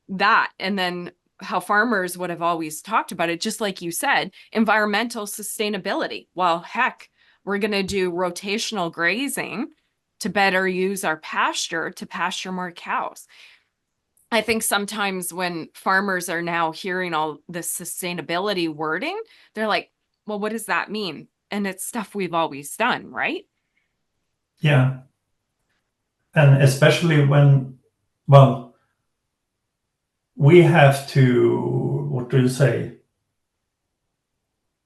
Speaker 2: that. And then how farmers would have always talked about it, just like you said, environmental sustainability. Well, heck, we're going to do rotational grazing to better use our pasture to pasture more cows. I think sometimes when farmers are now hearing all this sustainability wording, they're like, well, what does that mean? And it's stuff we've always done, right?
Speaker 5: Yeah. And especially when, well, we have to, what do you say?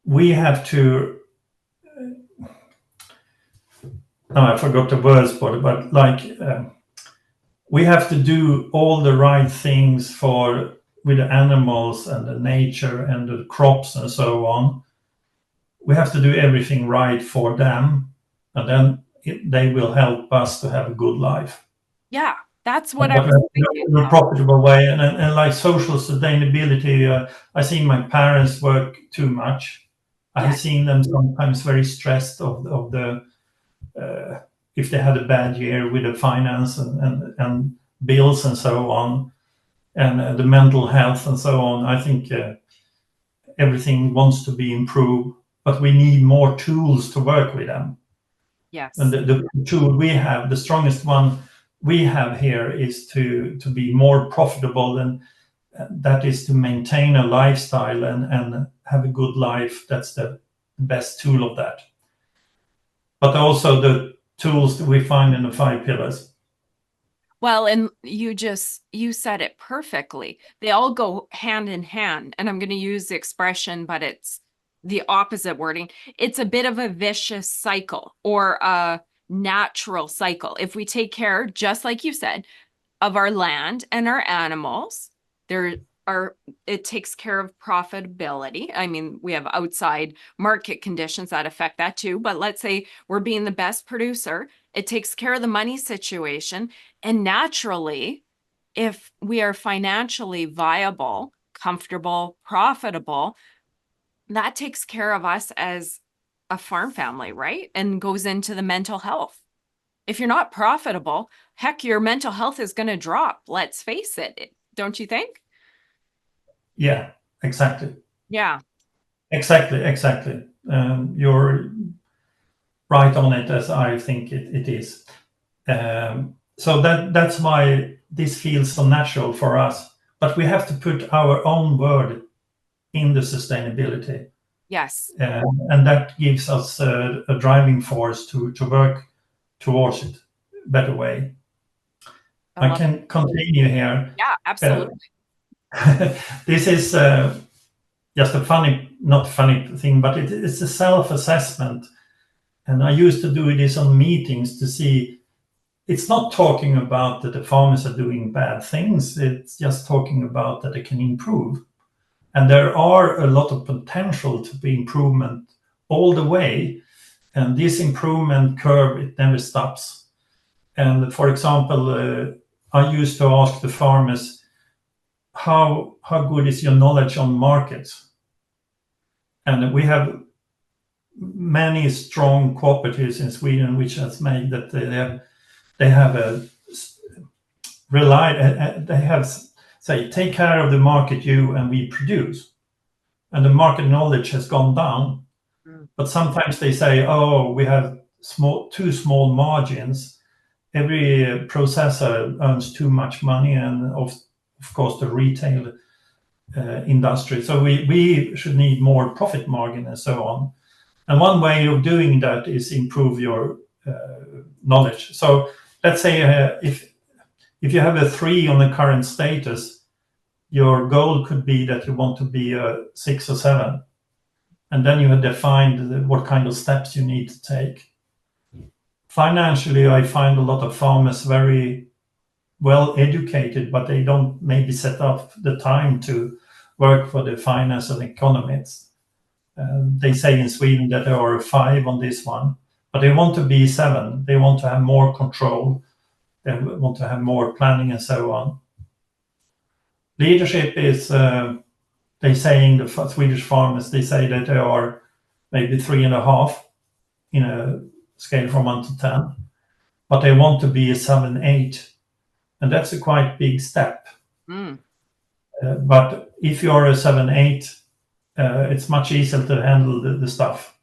Speaker 5: We have to, no, I forgot the words for it, but like, we have to do all the right things with the animals and the nature and the crops and so on. We have to do everything right for them, and then they will help us to have a good life.
Speaker 2: Yeah, that's what I was thinking.
Speaker 5: In a profitable way, and like social sustainability. I see my parents work too much. I've seen them sometimes very stressed of the if they had a bad year with the finance and bills and so on, and the mental health and so on. I think everything wants to be improved, but we need more tools to work with them.
Speaker 2: Yes.
Speaker 5: And the tool we have, the strongest one we have here, is to be more profitable, and that is to maintain a lifestyle and have a good life. That's the best tool of that. But also the tools that we find in the 5 pillars.
Speaker 2: Well, and you said it perfectly. They all go hand in hand. And I'm going to use the expression, but it's the opposite wording. It's a bit of a vicious cycle or a natural cycle. If we take care, just like you said, of our land and our animals, they're it takes care of profitability. I mean, we have outside market conditions that affect that too, but let's say we're being the best producer. It takes care of the money situation. And naturally, if we are financially viable, comfortable, profitable, that takes care of us as a farm family, right? And goes into the mental health. If you're not profitable, heck, your mental health is going to drop. Let's face it. Don't you think?
Speaker 5: Yeah, exactly.
Speaker 2: Yeah.
Speaker 5: Exactly. You're right on it, as I think it is. So that's why this feels so natural for us. But we have to put our own word in the sustainability.
Speaker 2: Yes.
Speaker 5: And that gives us a driving force to work towards it better way. I can continue here.
Speaker 2: Yeah, absolutely.
Speaker 5: This is just a not funny thing, but it's a self-assessment. And I used to do this on meetings to see, it's not talking about that the farmers are doing bad things. It's just talking about that they can improve. And there are a lot of potential to be improvement all the way. And this improvement curve, it never stops. And for example, I used to ask the farmers, how good is your knowledge on markets? And we have many strong cooperatives in Sweden, which has made that they have say, take care of the market you and we produce. And the market knowledge has gone down. But sometimes they say, oh, we have too small margins. Every processor earns too much money, and of course the retail industry. So we should need more profit margin and so on. And one way of doing that is improve your knowledge. So let's say if you have a 3 on the current status, your goal could be that you want to be a 6 or 7. And then you have defined what kind of steps you need to take. Financially, I find a lot of farmers very well educated, but they don't maybe set up the time to work for the finance and economists. They say in Sweden that there are 5 on this one, but they want to be 7. They want to have more control. They want to have more planning and so on. Leadership is, they saying the Swedish farmers, they say that they are maybe 3.5 in a scale from 1 to 10, but they want to be a 7, 8. And that's a quite big step. But if you're a 7, 8, it's much easier to handle the stuff.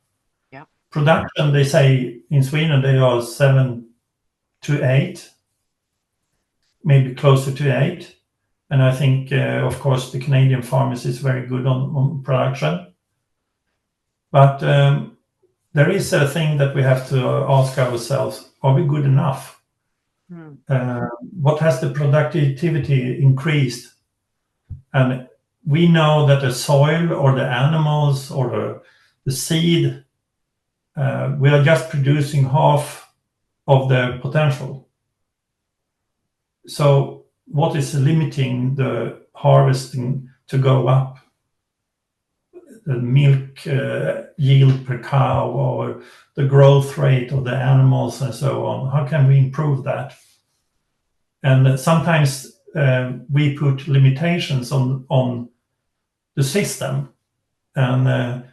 Speaker 2: Yeah.
Speaker 5: Production, they say in Sweden, they are 7 to 8, maybe closer to 8. And I think, of course, the Canadian farmers is very good on production. But there is a thing that we have to ask ourselves, are we good enough? What has the productivity increased? And we know that the soil or the animals or the seed, we are just producing half of their potential. So what is limiting the harvesting to go up? The milk yield per cow or the growth rate of the animals and so on. How can we improve that? And sometimes we put limitations on the system, and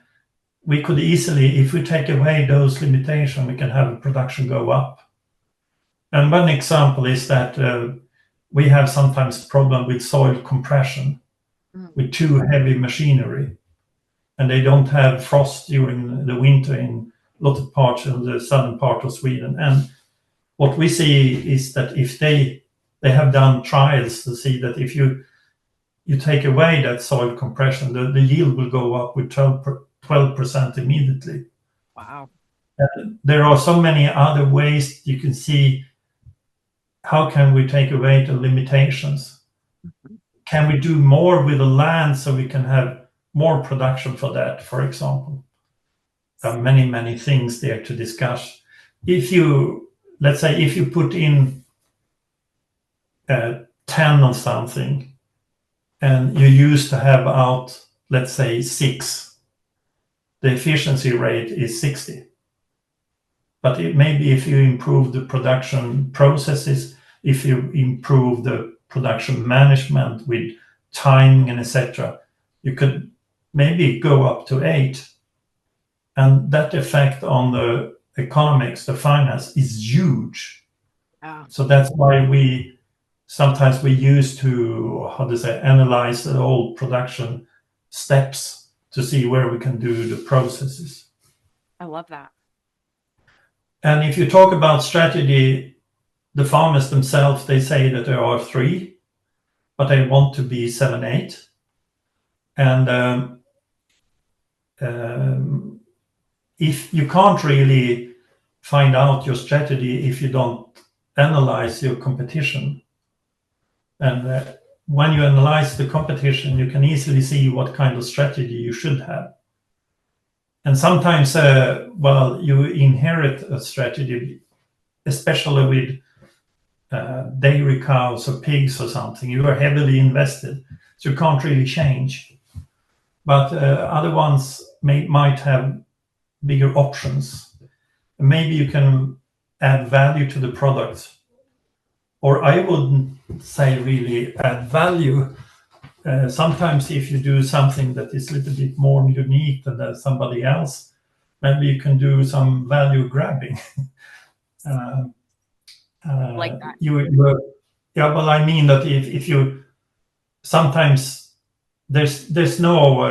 Speaker 5: we could easily, if we take away those limitations, we can have production go up. And one example is that we have sometimes problem with soil compression with too heavy machinery, and they don't have frost during the winter in a lot of parts of the southern part of Sweden. And what we see is that if they have done trials to see that if you take away that soil compression, the yield will go up with 12% immediately.
Speaker 2: Wow.
Speaker 5: There are so many other ways you can see how can we take away the limitations. Can we do more with the land so we can have more production for that, for example? There are many, many things there to discuss. Let's say if you put in 10 on something, and you used to have out, let's say 6, the efficiency rate is 60. But maybe if you improve the production processes, if you improve the production management with timing and etc., you could maybe go up to 8. And that effect on the economics, the finance, is huge.
Speaker 2: Yeah.
Speaker 5: So that's why we sometimes use to, analyze the whole production steps to see where we can do the processes.
Speaker 2: I love that.
Speaker 5: And if you talk about strategy, the farmers themselves, they say that there are 3, but they want to be 7, 8. And if you can't really find out your strategy if you don't analyze your competition. And when you analyze the competition, you can easily see what kind of strategy you should have. And sometimes, you inherit a strategy, especially with dairy cows or pigs or something. You are heavily invested, so you can't really change. But other ones might have bigger options. Maybe you can add value to the product. Or I wouldn't say really add value. Sometimes if you do something that is a little bit more unique than somebody else, maybe you can do some value grabbing.
Speaker 2: Like that.
Speaker 5: Well, I mean that if you sometimes there's no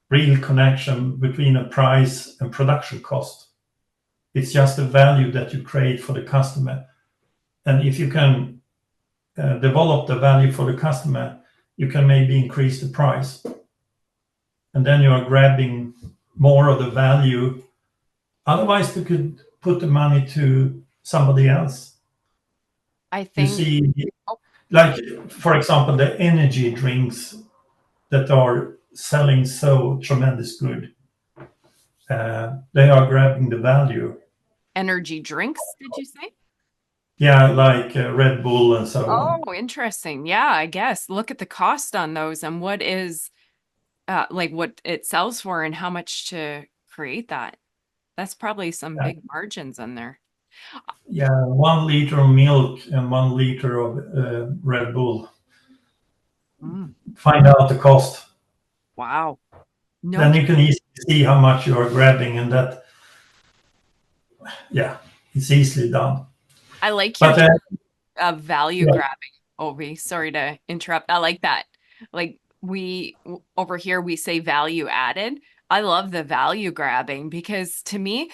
Speaker 5: real connection between a price and production cost. It's just the value that you create for the customer. And if you can develop the value for the customer, you can maybe increase the price. And then you are grabbing more of the value. Otherwise, you could put the money to somebody else.
Speaker 2: I think.
Speaker 5: You see, like, for example, the energy drinks that are selling so tremendous good, they are grabbing the value.
Speaker 2: Energy drinks, did you say?
Speaker 5: Yeah, like Red Bull and so on.
Speaker 2: Oh, interesting. Yeah, I guess. Look at the cost on those and what is what it sells for and how much to create that. That's probably some big margins in there.
Speaker 5: Yeah, 1 liter of milk and 1 liter of Red Bull. Find out the cost.
Speaker 2: Wow. No.
Speaker 5: Then you can easily see how much you are grabbing, and that, it's easily done.
Speaker 2: I like your value grabbing, Ove. Sorry to interrupt. I like that. Like we over here, we say value added. I love the value grabbing because to me,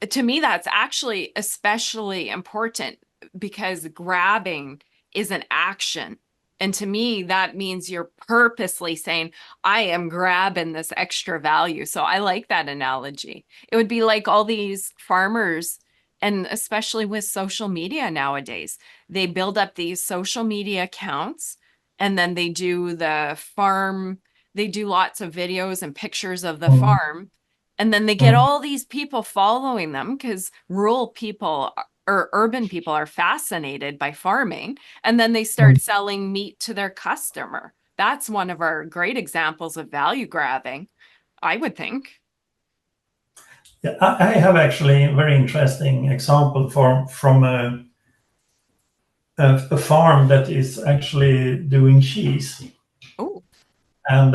Speaker 2: that's actually especially important because grabbing is an action. And to me, that means you're purposely saying, I am grabbing this extra value. So I like that analogy. It would be like all these farmers, and especially with social media nowadays, they build up these social media accounts and then they do the farm. They do lots of videos and pictures of the farm. And then they get all these people following them because rural people or urban people are fascinated by farming. And then they start selling meat to their customer. That's one of our great examples of value grabbing, I would think.
Speaker 5: Yeah, I have actually a very interesting example from a farm that is actually doing cheese.
Speaker 2: Oh.
Speaker 5: And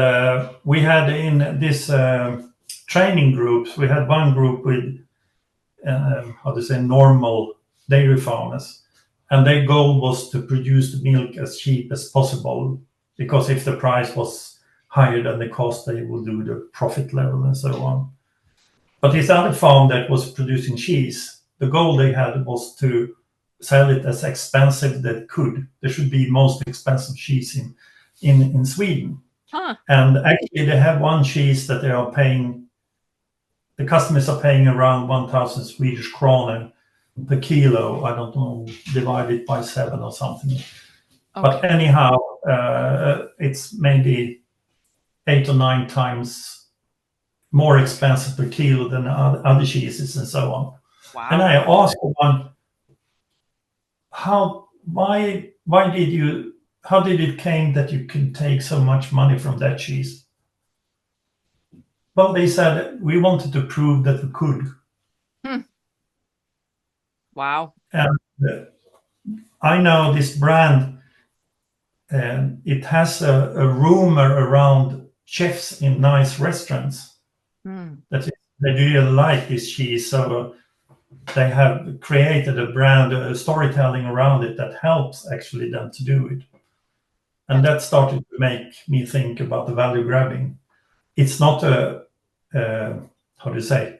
Speaker 5: we had in this training groups, we had one group with normal dairy farmers, and their goal was to produce the milk as cheap as possible, because if the price was higher than the cost, they would do the profit level and so on. But this other farm that was producing cheese, the goal they had was to sell it as expensive that could. There should be most expensive cheese in Sweden.
Speaker 2: Huh.
Speaker 5: And actually they have one cheese that they are paying, the customers are paying around 1,000 Swedish kronor per kilo. I don't know, divided by 7 or something. Okay. But anyhow, it's maybe 8 or 9 times more expensive per kilo than other cheeses and so on.
Speaker 2: Wow.
Speaker 5: And I asked one, why did you how did it came that you could take so much money from that cheese? Well, they said we wanted to prove that we could.
Speaker 2: Wow.
Speaker 5: And I know this brand, and it has a rumor around chefs in nice restaurants that they really like this cheese. So they have created a brand, a storytelling around it that helps actually them to do it. And that started to make me think about the value grabbing. It's not how do you say?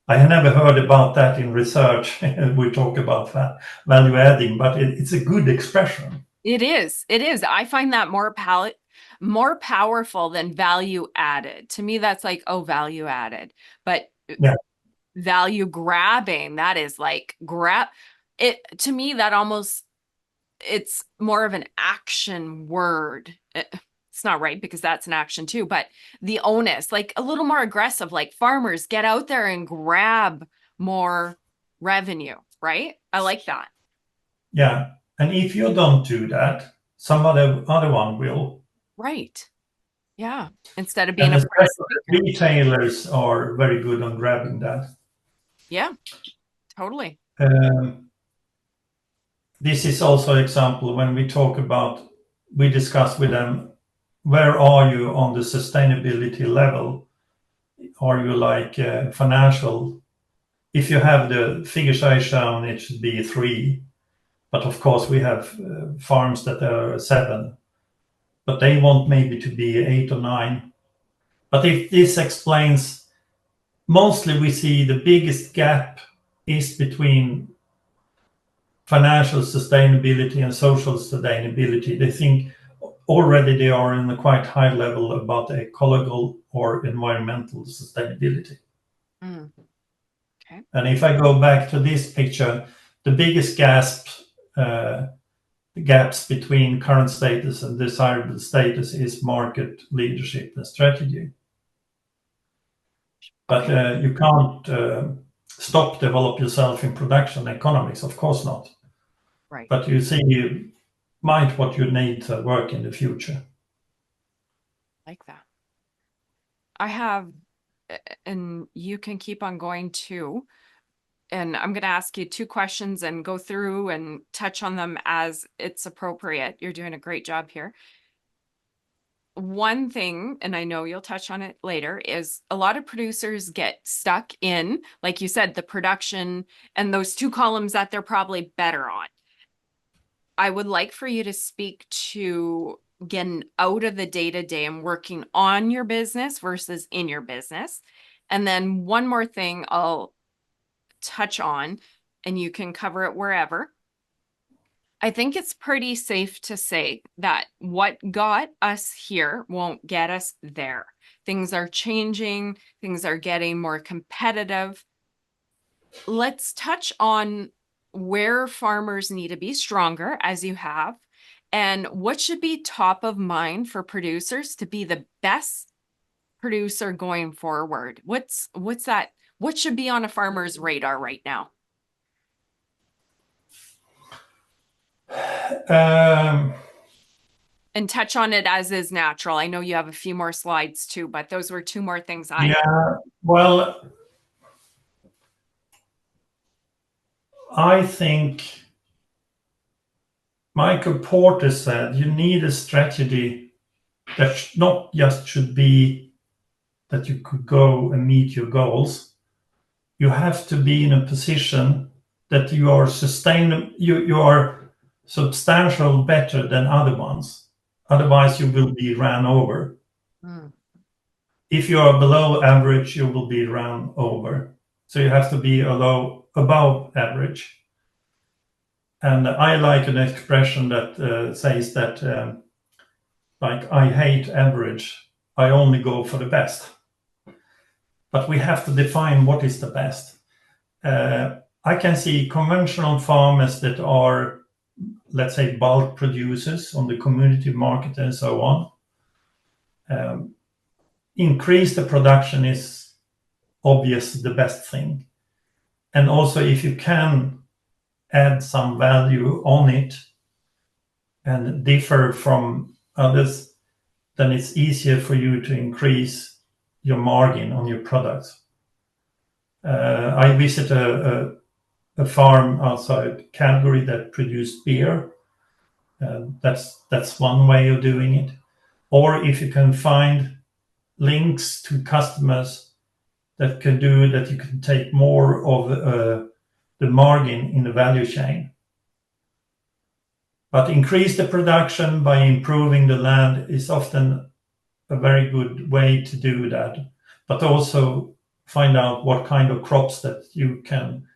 Speaker 5: I have never heard about that in research. We talk about that value adding, but it's a good expression.
Speaker 2: It is. It is. I find that more powerful than value added. To me, that's like, oh, value added. But
Speaker 5: Yeah.
Speaker 2: Value grabbing, that is like grab it. To me, that almost, it's more of an action word. It's not right because that's an action too, but the onus, like a little more aggressive, like farmers get out there and grab more revenue, right? I like that.
Speaker 5: Yeah. And if you don't do that, some other one will.
Speaker 2: Right. Yeah. Instead of being
Speaker 5: And
Speaker 2: a price
Speaker 5: especially retailers are very good on grabbing that.
Speaker 2: Yeah, totally.
Speaker 5: This is also an example when we talk about, we discuss with them, where are you on the sustainability level? Are you like financial? If you have the figures I shown, it should be 3. But of course, we have farms that are 7. But they want maybe to be 8 or 9. But if this explains, mostly we see the biggest gap is between financial sustainability and social sustainability. They think already they are in a quite high level about ecological or environmental sustainability.
Speaker 2: Okay.
Speaker 5: And if I go back to this picture, the biggest gaps between current status and desirable status is market leadership and strategy. But you can't stop develop yourself in production economics, of course not.
Speaker 2: Right.
Speaker 5: But you see, you might what you need to work in the future.
Speaker 2: Like that. I have, and you can keep on going too. And I'm going to ask you 2 questions and go through and touch on them as it's appropriate. You're doing a great job here. One thing, and I know you'll touch on it later, is a lot of producers get stuck in, like you said, the production and those 2 columns that they're probably better on. I would like for you to speak to getting out of the day-to-day and working on your business versus in your business. And then one more thing I'll touch on, and you can cover it wherever. I think it's pretty safe to say that what got us here won't get us there. Things are changing, things are getting more competitive. Let's touch on where farmers need to be stronger, as you have, and what should be top of mind for producers to be the best producer going forward. What's that? What should be on a farmer's radar right now? And touch on it as is natural. I know you have a few more slides too, but those were 2 more things
Speaker 5: well, I think Michael Porter said you need a strategy that not just should be that you could go and meet your goals. You have to be in a position that you are sustainable, you are substantial better than other ones. Otherwise, you will be ran over. If you are below average, you will be ran over. So you have to be above average. And I like an expression that says that, like, I hate average. I only go for the best. But we have to define what is the best. I can see conventional farmers that are, let's say, bulk producers on the community market and so on. Increase the production is obvious the best thing. And also if you can add some value on it, and differ from others, then it's easier for you to increase your margin on your products. I visited a farm outside Calgary that produced beer. That's one way of doing it. Or if you can find links to customers that can do that, you can take more of the margin in the value chain. But increase the production by improving the land is often a very good way to do that. But also find out what kind of crops that you can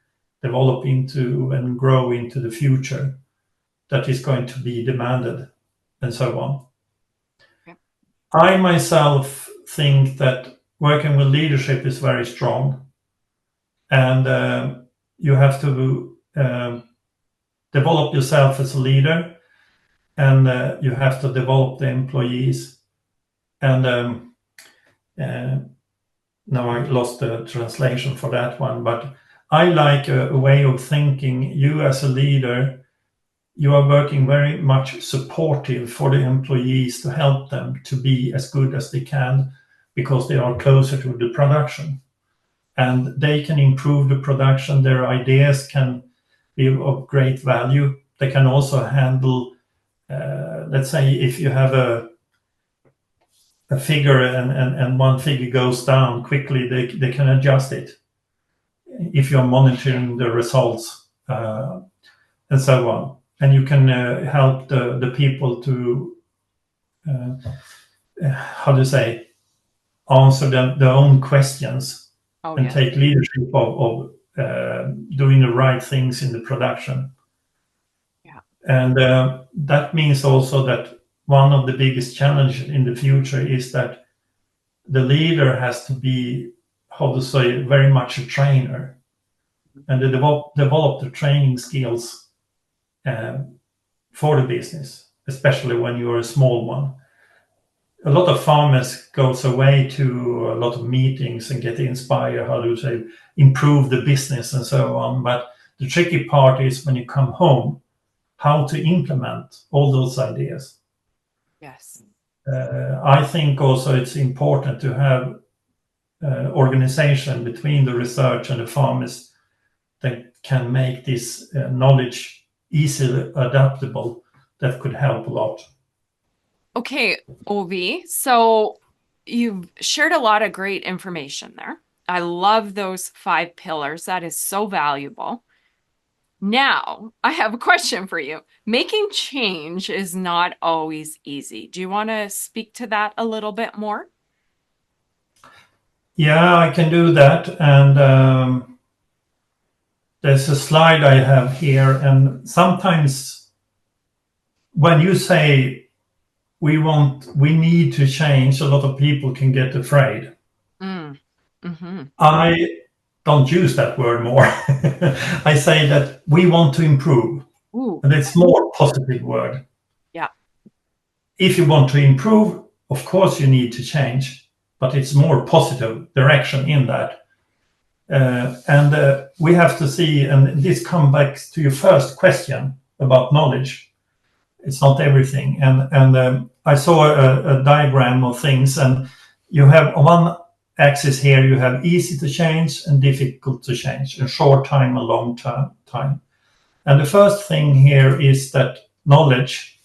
Speaker 5: develop into and grow into the future that is going to be demanded, and so on.
Speaker 2: Okay.
Speaker 5: I myself think that working with leadership is very strong, and you have to develop yourself as a leader, and you have to develop the employees. And now I lost the translation for that one, but I like a way of thinking. You as a leader, you are working very much supportive for the employees to help them to be as good as they can, because they are closer to the production and they can improve the production. Their ideas can be of great value. They can also handle, let's say, if you have a figure and one figure goes down quickly, they can adjust it if you're monitoring the results, and so on. And you can help the people to, answer their own questions, and take leadership of doing the right things in the production.
Speaker 2: Yeah.
Speaker 5: And that means also that one of the biggest challenges in the future is that the leader has to be, very much a trainer, and to develop the training skills for the business, especially when you're a small one. A lot of farmers goes away to a lot of meetings and get inspired, improve the business and so on. But the tricky part is when you come home, how to implement all those ideas.
Speaker 2: Yes.
Speaker 5: I think also it's important to have organization between the research and the farmers that can make this knowledge easily adaptable. That could help a lot.
Speaker 2: Okay, Ove, so you've shared a lot of great information there. I love those 5 pillars. That is so valuable. Now, I have a question for you. Making change is not always easy. Do you want to speak to that a little bit more?
Speaker 5: Yeah, I can do that. And there's a slide I have here. And sometimes when you say we need to change, a lot of people can get afraid.
Speaker 2: Mm-hmm.
Speaker 5: I don't use that word more. I say that we want to improve.
Speaker 2: Ooh.
Speaker 5: And it's more positive word.
Speaker 2: Yeah.
Speaker 5: If you want to improve, of course you need to change, but it's more positive direction in that. And we have to see, and this comes back to your first question about knowledge. It's not everything. And I saw a diagram of things, and you have on one axis here, you have easy to change and difficult to change, a short time, a long time. And the first thing here is that knowledge,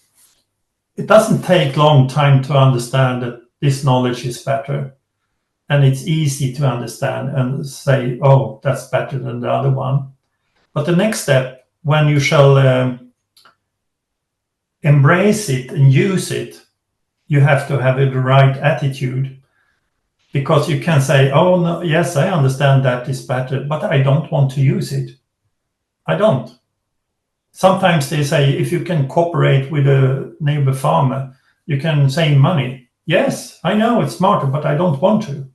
Speaker 5: it doesn't take long time to understand that this knowledge is better. And it's easy to understand and say, oh, that's better than the other one. But the next step, when you shall embrace it and use it, you have to have the right attitude, because you can say, oh no, yes, I understand that is better, but I don't want to use it. I don't. Sometimes they say, if you can cooperate with a neighbor farmer, you can save money. Yes, I know it's smarter, but I don't want to.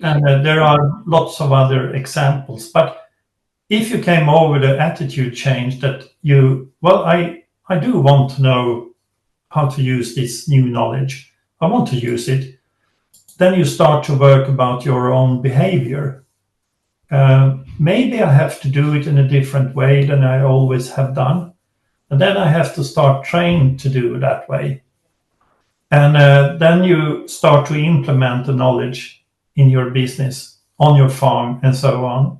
Speaker 5: And there are lots of other examples. But if you came over the attitude change that I do want to know how to use this new knowledge. I want to use it. Then you start to work about your own behavior. Maybe I have to do it in a different way than I always have done. And then I have to start train to do it that way. And then you start to implement the knowledge in your business, on your farm, and so on.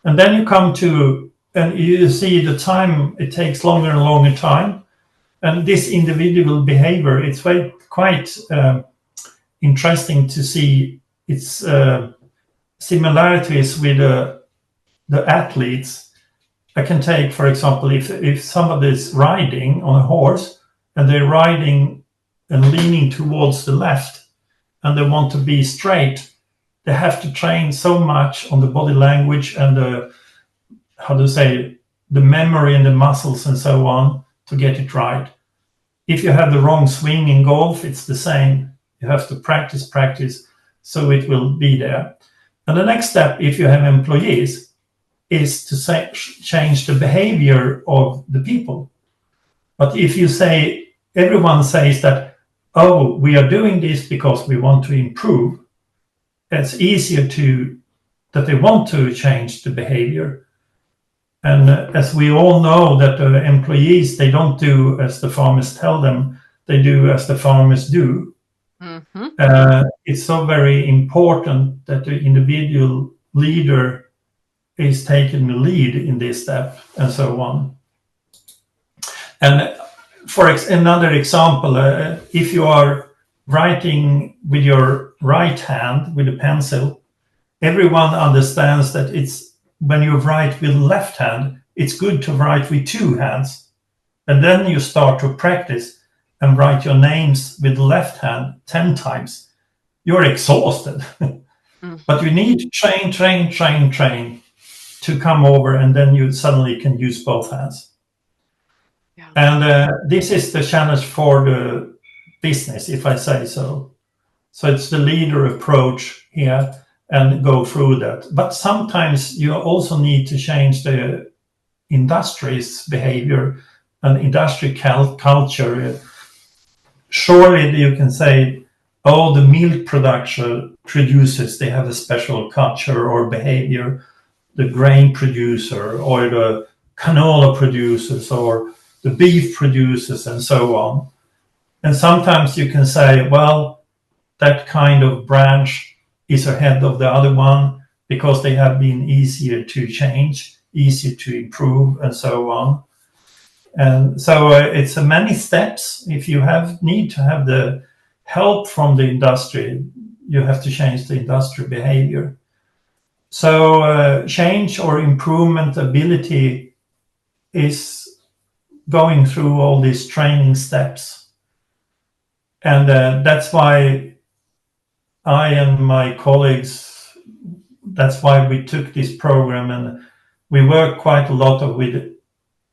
Speaker 5: And then you come to, and you see the time, it takes longer and longer time. And this individual behavior, it's quite interesting to see its similarities with the athletes. I can take, for example, if somebody is riding on a horse and they're riding and leaning towards the left and they want to be straight, they have to train so much on the body language and the memory and the muscles and so on to get it right. If you have the wrong swing in golf, it's the same. You have to practice, so it will be there. And the next step, if you have employees, is to change the behavior of the people. But if you say, everyone says that, oh, we are doing this because we want to improve, it's easier that they want to change the behavior. And as we all know that the employees, they don't do as the farmers tell them, they do as the farmers do. Mm-hmm. It's so very important that the individual leader is taking the lead in this step and so on. And for another example, if you are writing with your right hand with a pencil, everyone understands that when you write with left hand, it's good to write with two hands. And then you start to practice and write your names with the left hand 10 times. You're exhausted. Mm-hmm. But you need to train to come over, and then you suddenly can use both hands. Yeah. And this is the challenge for the business, if I say so. So it's the leader approach here and go through that. But sometimes you also need to change the industry's behavior and industry culture. Surely you can say, oh, the milk producers, they have a special culture or behavior. The grain producer or the canola producers or the beef producers and so on. And sometimes you can say, well, that kind of branch is ahead of the other one because they have been easier to change, easier to improve, and so on. And so it's many steps. If you need to have the help from the industry, you have to change the industry behavior. So change or improvement ability is going through all these training steps. And that's why I and my colleagues, that's why we took this program, and we work quite a lot with,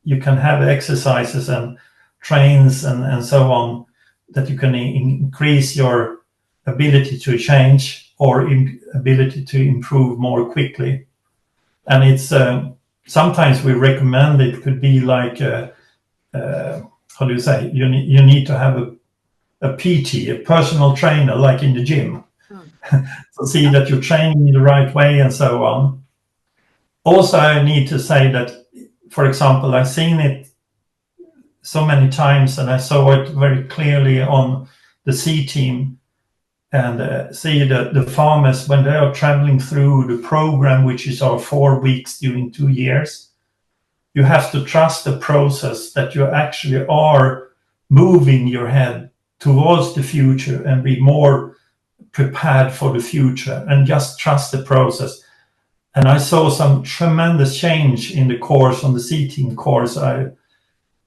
Speaker 5: you can have exercises and trains and so on, that you can increase your ability to change or ability to improve more quickly. And it's sometimes we recommend it could be like, how do you say, you need to have a PT, a personal trainer, like in the gym, to see that you're training in the right way and so on. Also, I need to say that, for example, I've seen it so many times, and I saw it very clearly on the C team, and see the farmers when they are traveling through the program, which is our 4 weeks during 2 years. You have to trust the process, that you actually are moving your head towards the future and be more prepared for the future, and just trust the process. And I saw some tremendous change in the course, on the C team course. I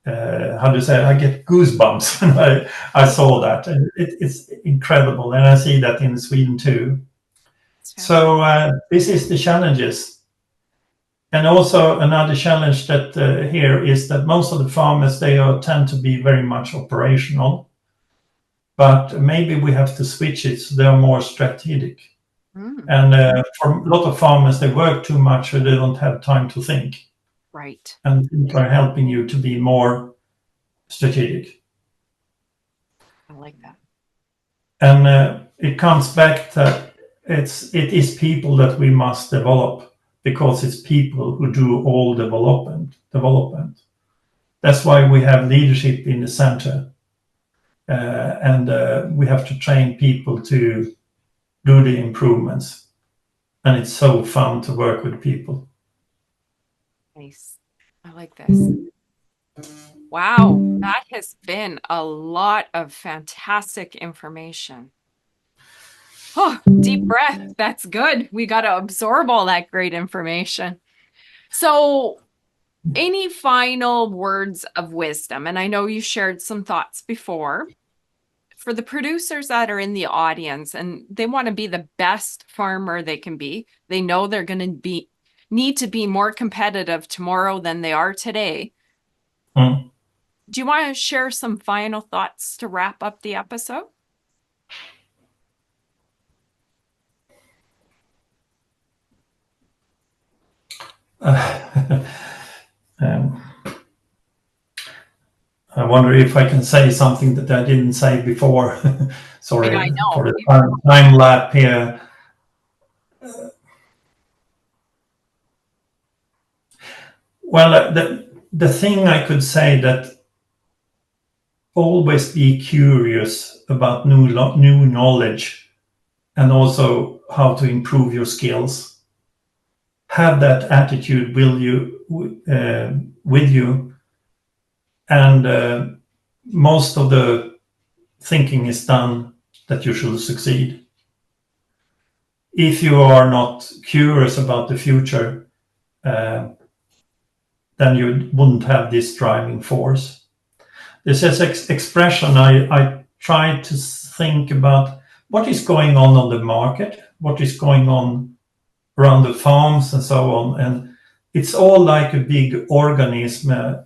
Speaker 5: get goosebumps when I saw that. It's incredible, and I see that in Sweden too. So this is the challenges. And also another challenge that here is that most of the farmers, they tend to be very much operational, but maybe we have to switch it so they are more strategic. And for a lot of farmers, they work too much, or they don't have time to think.
Speaker 2: Right.
Speaker 5: And people are helping you to be more strategic.
Speaker 2: I like that.
Speaker 5: And it comes back that it is people that we must develop, because it's people who do all development. That's why we have leadership in the center. And we have to train people to do the improvements. And it's so fun to work with people.
Speaker 2: Nice. I like this. Wow, that has been a lot of fantastic information. Oh, deep breath. That's good. We got to absorb all that great information. So, any final words of wisdom? And I know you shared some thoughts before. For the producers that are in the audience and they want to be the best farmer they can be, they know they're going to need to be more competitive tomorrow than they are today.
Speaker 5: Mm.
Speaker 2: Do you want to share some final thoughts to wrap up the episode?
Speaker 5: I wonder if I can say something that I didn't say before. Sorry
Speaker 2: I know.
Speaker 5: for the time lap here. Well, the thing I could say that always be curious about new knowledge and also how to improve your skills. Have that attitude with you, and most of the thinking is done that you should succeed. If you are not curious about the future, then you wouldn't have this driving force. This is expression. I try to think about what is going on the market, what is going on around the farms and so on. And it's all like a big organism.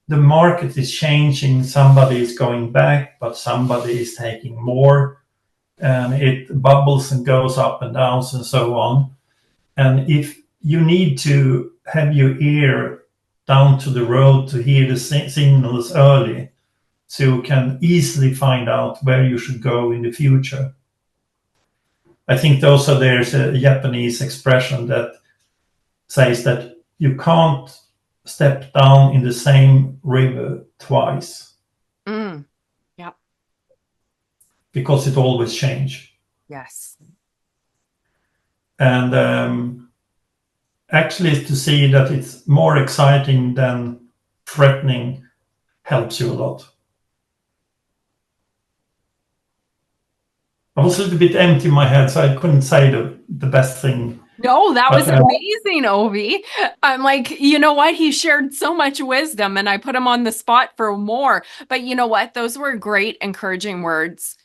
Speaker 5: The market is changing. Somebody is going back, but somebody is taking more. And it bubbles and goes up and down and so on. And if you need to have your ear down to the road to hear the signals early, so you can easily find out where you should go in the future. I think there's a Japanese expression that says that you can't step down in the same river twice.
Speaker 2: Yep.
Speaker 5: Because it always changes.
Speaker 2: Yes.
Speaker 5: And actually to see that it's more exciting than threatening helps you a lot. I was a little bit empty in my head, so I couldn't say the best thing.
Speaker 2: No, that was amazing, Ove. I'm like, you know what? He shared so much wisdom and I put him on the spot for more. But you know what? Those were great, encouraging words.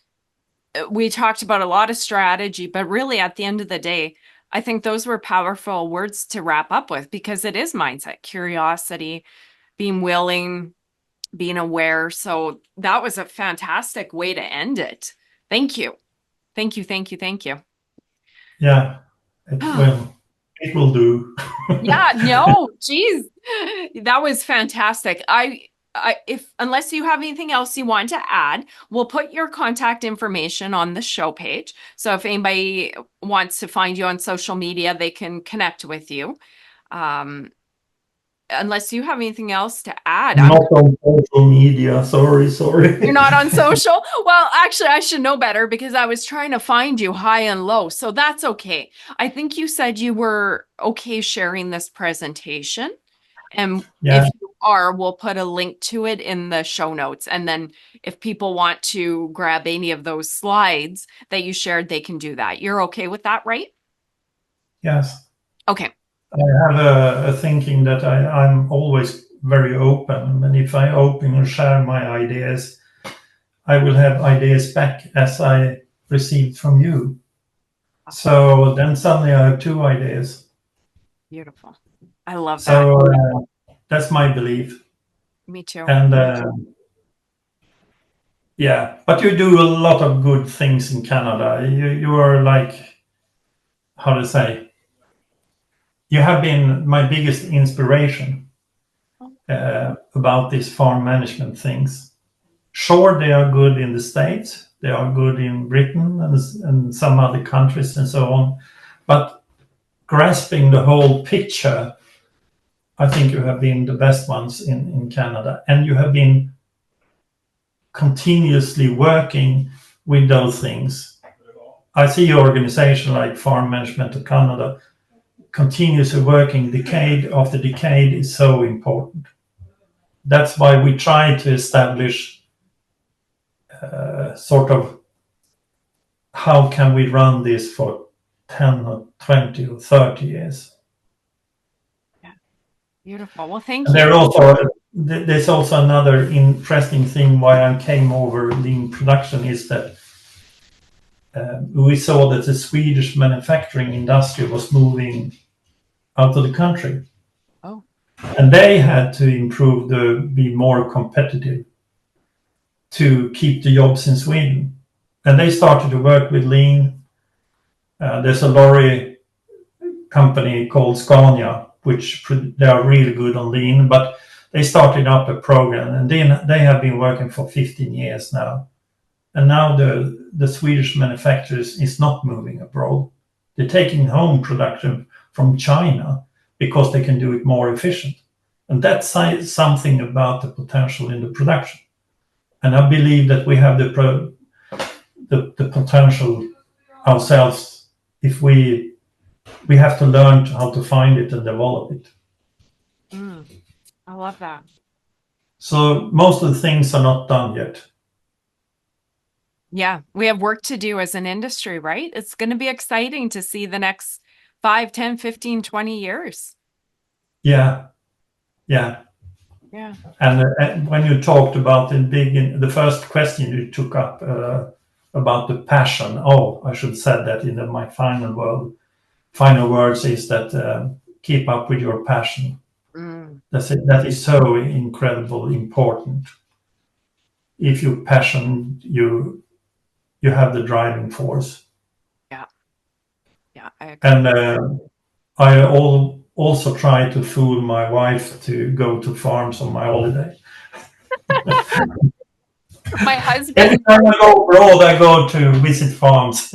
Speaker 2: We talked about a lot of strategy, but really at the end of the day, I think those were powerful words to wrap up with because it is mindset, curiosity, being willing, being aware. So that was a fantastic way to end it. Thank you. Thank you, thank you, thank you.
Speaker 5: Yeah, it will do.
Speaker 2: Yeah, no, geez, that was fantastic. Unless you have anything else you want to add, we'll put your contact information on the show page. So if anybody wants to find you on social media, they can connect with you. Unless you have anything else to add.
Speaker 5: I'm not on social media. Sorry.
Speaker 2: You're not on social? Well, actually, I should know better because I was trying to find you high and low. So that's okay. I think you said you were okay sharing this presentation. And if you are, we'll put a link to it in the show notes. And then if people want to grab any of those slides that you shared, they can do that. You're okay with that, right?
Speaker 5: Yes.
Speaker 2: Okay.
Speaker 5: I have a thinking that I'm always very open. And if I open and share my ideas, I will have ideas back as I received from you. So then suddenly I have two ideas.
Speaker 2: Beautiful. I love that.
Speaker 5: So that's my belief.
Speaker 2: Me too.
Speaker 5: And yeah, but you do a lot of good things in Canada. You are like, how to say, you have been my biggest inspiration about these farm management things. Sure, they are good in the States, they are good in Britain and some other countries and so on, but grasping the whole picture I think you have been the best ones in Canada, and you have been continuously working with those things. I see your organization like Farm Management of Canada continuously working decade after decade is so important. That's why we try to establish sort of how can we run this for 10 or 20 or 30 years.
Speaker 2: Yeah. Beautiful. Well, thank you.
Speaker 5: There's also another interesting thing why I came over lean production is that we saw that the Swedish manufacturing industry was moving out of the country.
Speaker 2: Oh.
Speaker 5: And they had to improve to be more competitive to keep the jobs in Sweden. And they started to work with lean. There's a lorry company called Scania, which they are really good on lean, but they started up a program, and they have been working for 15 years now. And now the Swedish manufacturers is not moving abroad. They're taking home production from China because they can do it more efficient. And that's something about the potential in the production. And I believe that we have the potential ourselves if we have to learn how to find it and develop it.
Speaker 2: I love that.
Speaker 5: So most of the things are not done yet.
Speaker 2: Yeah, we have work to do as an industry, right? It's going to be exciting to see the next 5, 10, 15, 20 years.
Speaker 5: Yeah. And when you talked about the first question you took up about the passion, I should have said that in my final words is that keep up with your passion. That is so incredibly important. If you're passionate, you have the driving force.
Speaker 2: Yeah, I agree.
Speaker 5: And I also try to fool my wife to go to farms on my holiday.
Speaker 2: My husband.
Speaker 5: Every time I go abroad, I go to visit farms.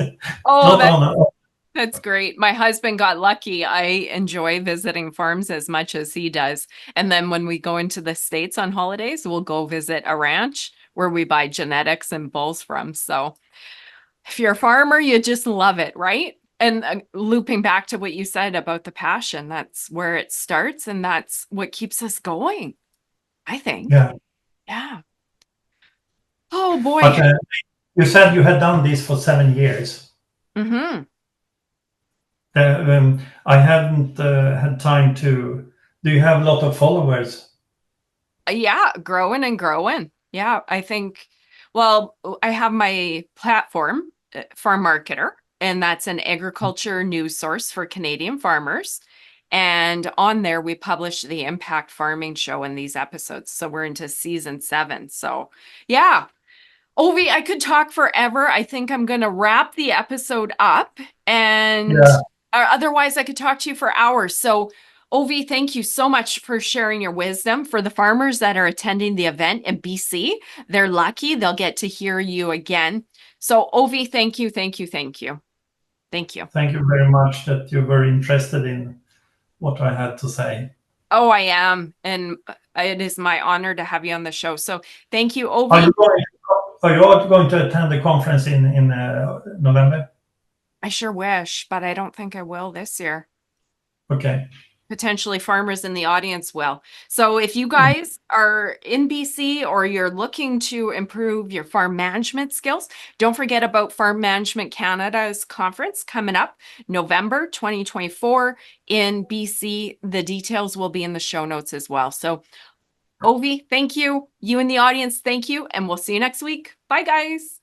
Speaker 2: That's great. My husband got lucky. I enjoy visiting farms as much as he does. And then when we go into the States on holidays, we'll go visit a ranch where we buy genetics and bulls from. So if you're a farmer, you just love it, right? And looping back to what you said about the passion, that's where it starts. And that's what keeps us going, I think. Yeah. Oh, boy.
Speaker 5: But you said you had done this for 7 years.
Speaker 2: Mm-hmm.
Speaker 5: I haven't had time to. Do you have a lot of followers?
Speaker 2: Yeah, growing and growing. Yeah, I think. Well, I have my platform, Farm Marketer, and that's an agriculture news source for Canadian farmers. And on there, we publish the Impact Farming Show in these episodes. So we're into season 7. So yeah. Ove, I could talk forever. I think I'm going to wrap the episode up, and otherwise I could talk to you for hours. So Ove, thank you so much for sharing your wisdom. For the farmers that are attending the event in BC, they're lucky. They'll get to hear you again. So Ove, thank you. Thank you
Speaker 5: very much that you're very interested in what I had to say.
Speaker 2: Oh, I am. And it is my honor to have you on the show. So thank you, Ove.
Speaker 5: Are you going to attend the conference in November?
Speaker 2: I sure wish, but I don't think I will this year.
Speaker 5: Okay.
Speaker 2: Potentially farmers in the audience will. So if you guys are in BC or you're looking to improve your farm management skills, don't forget about Farm Management Canada's conference coming up November 2024 in BC. The details will be in the show notes as well. So Ove, thank you. You in the audience, thank you. And we'll see you next week. Bye, guys.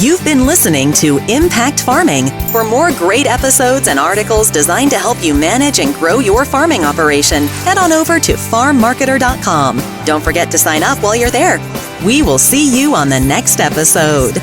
Speaker 1: You've been listening to Impact Farming. For more great episodes and articles designed to help you manage and grow your farming operation, head on over to farmmarketer.com. Don't forget to sign up while you're there. We will see you on the next episode.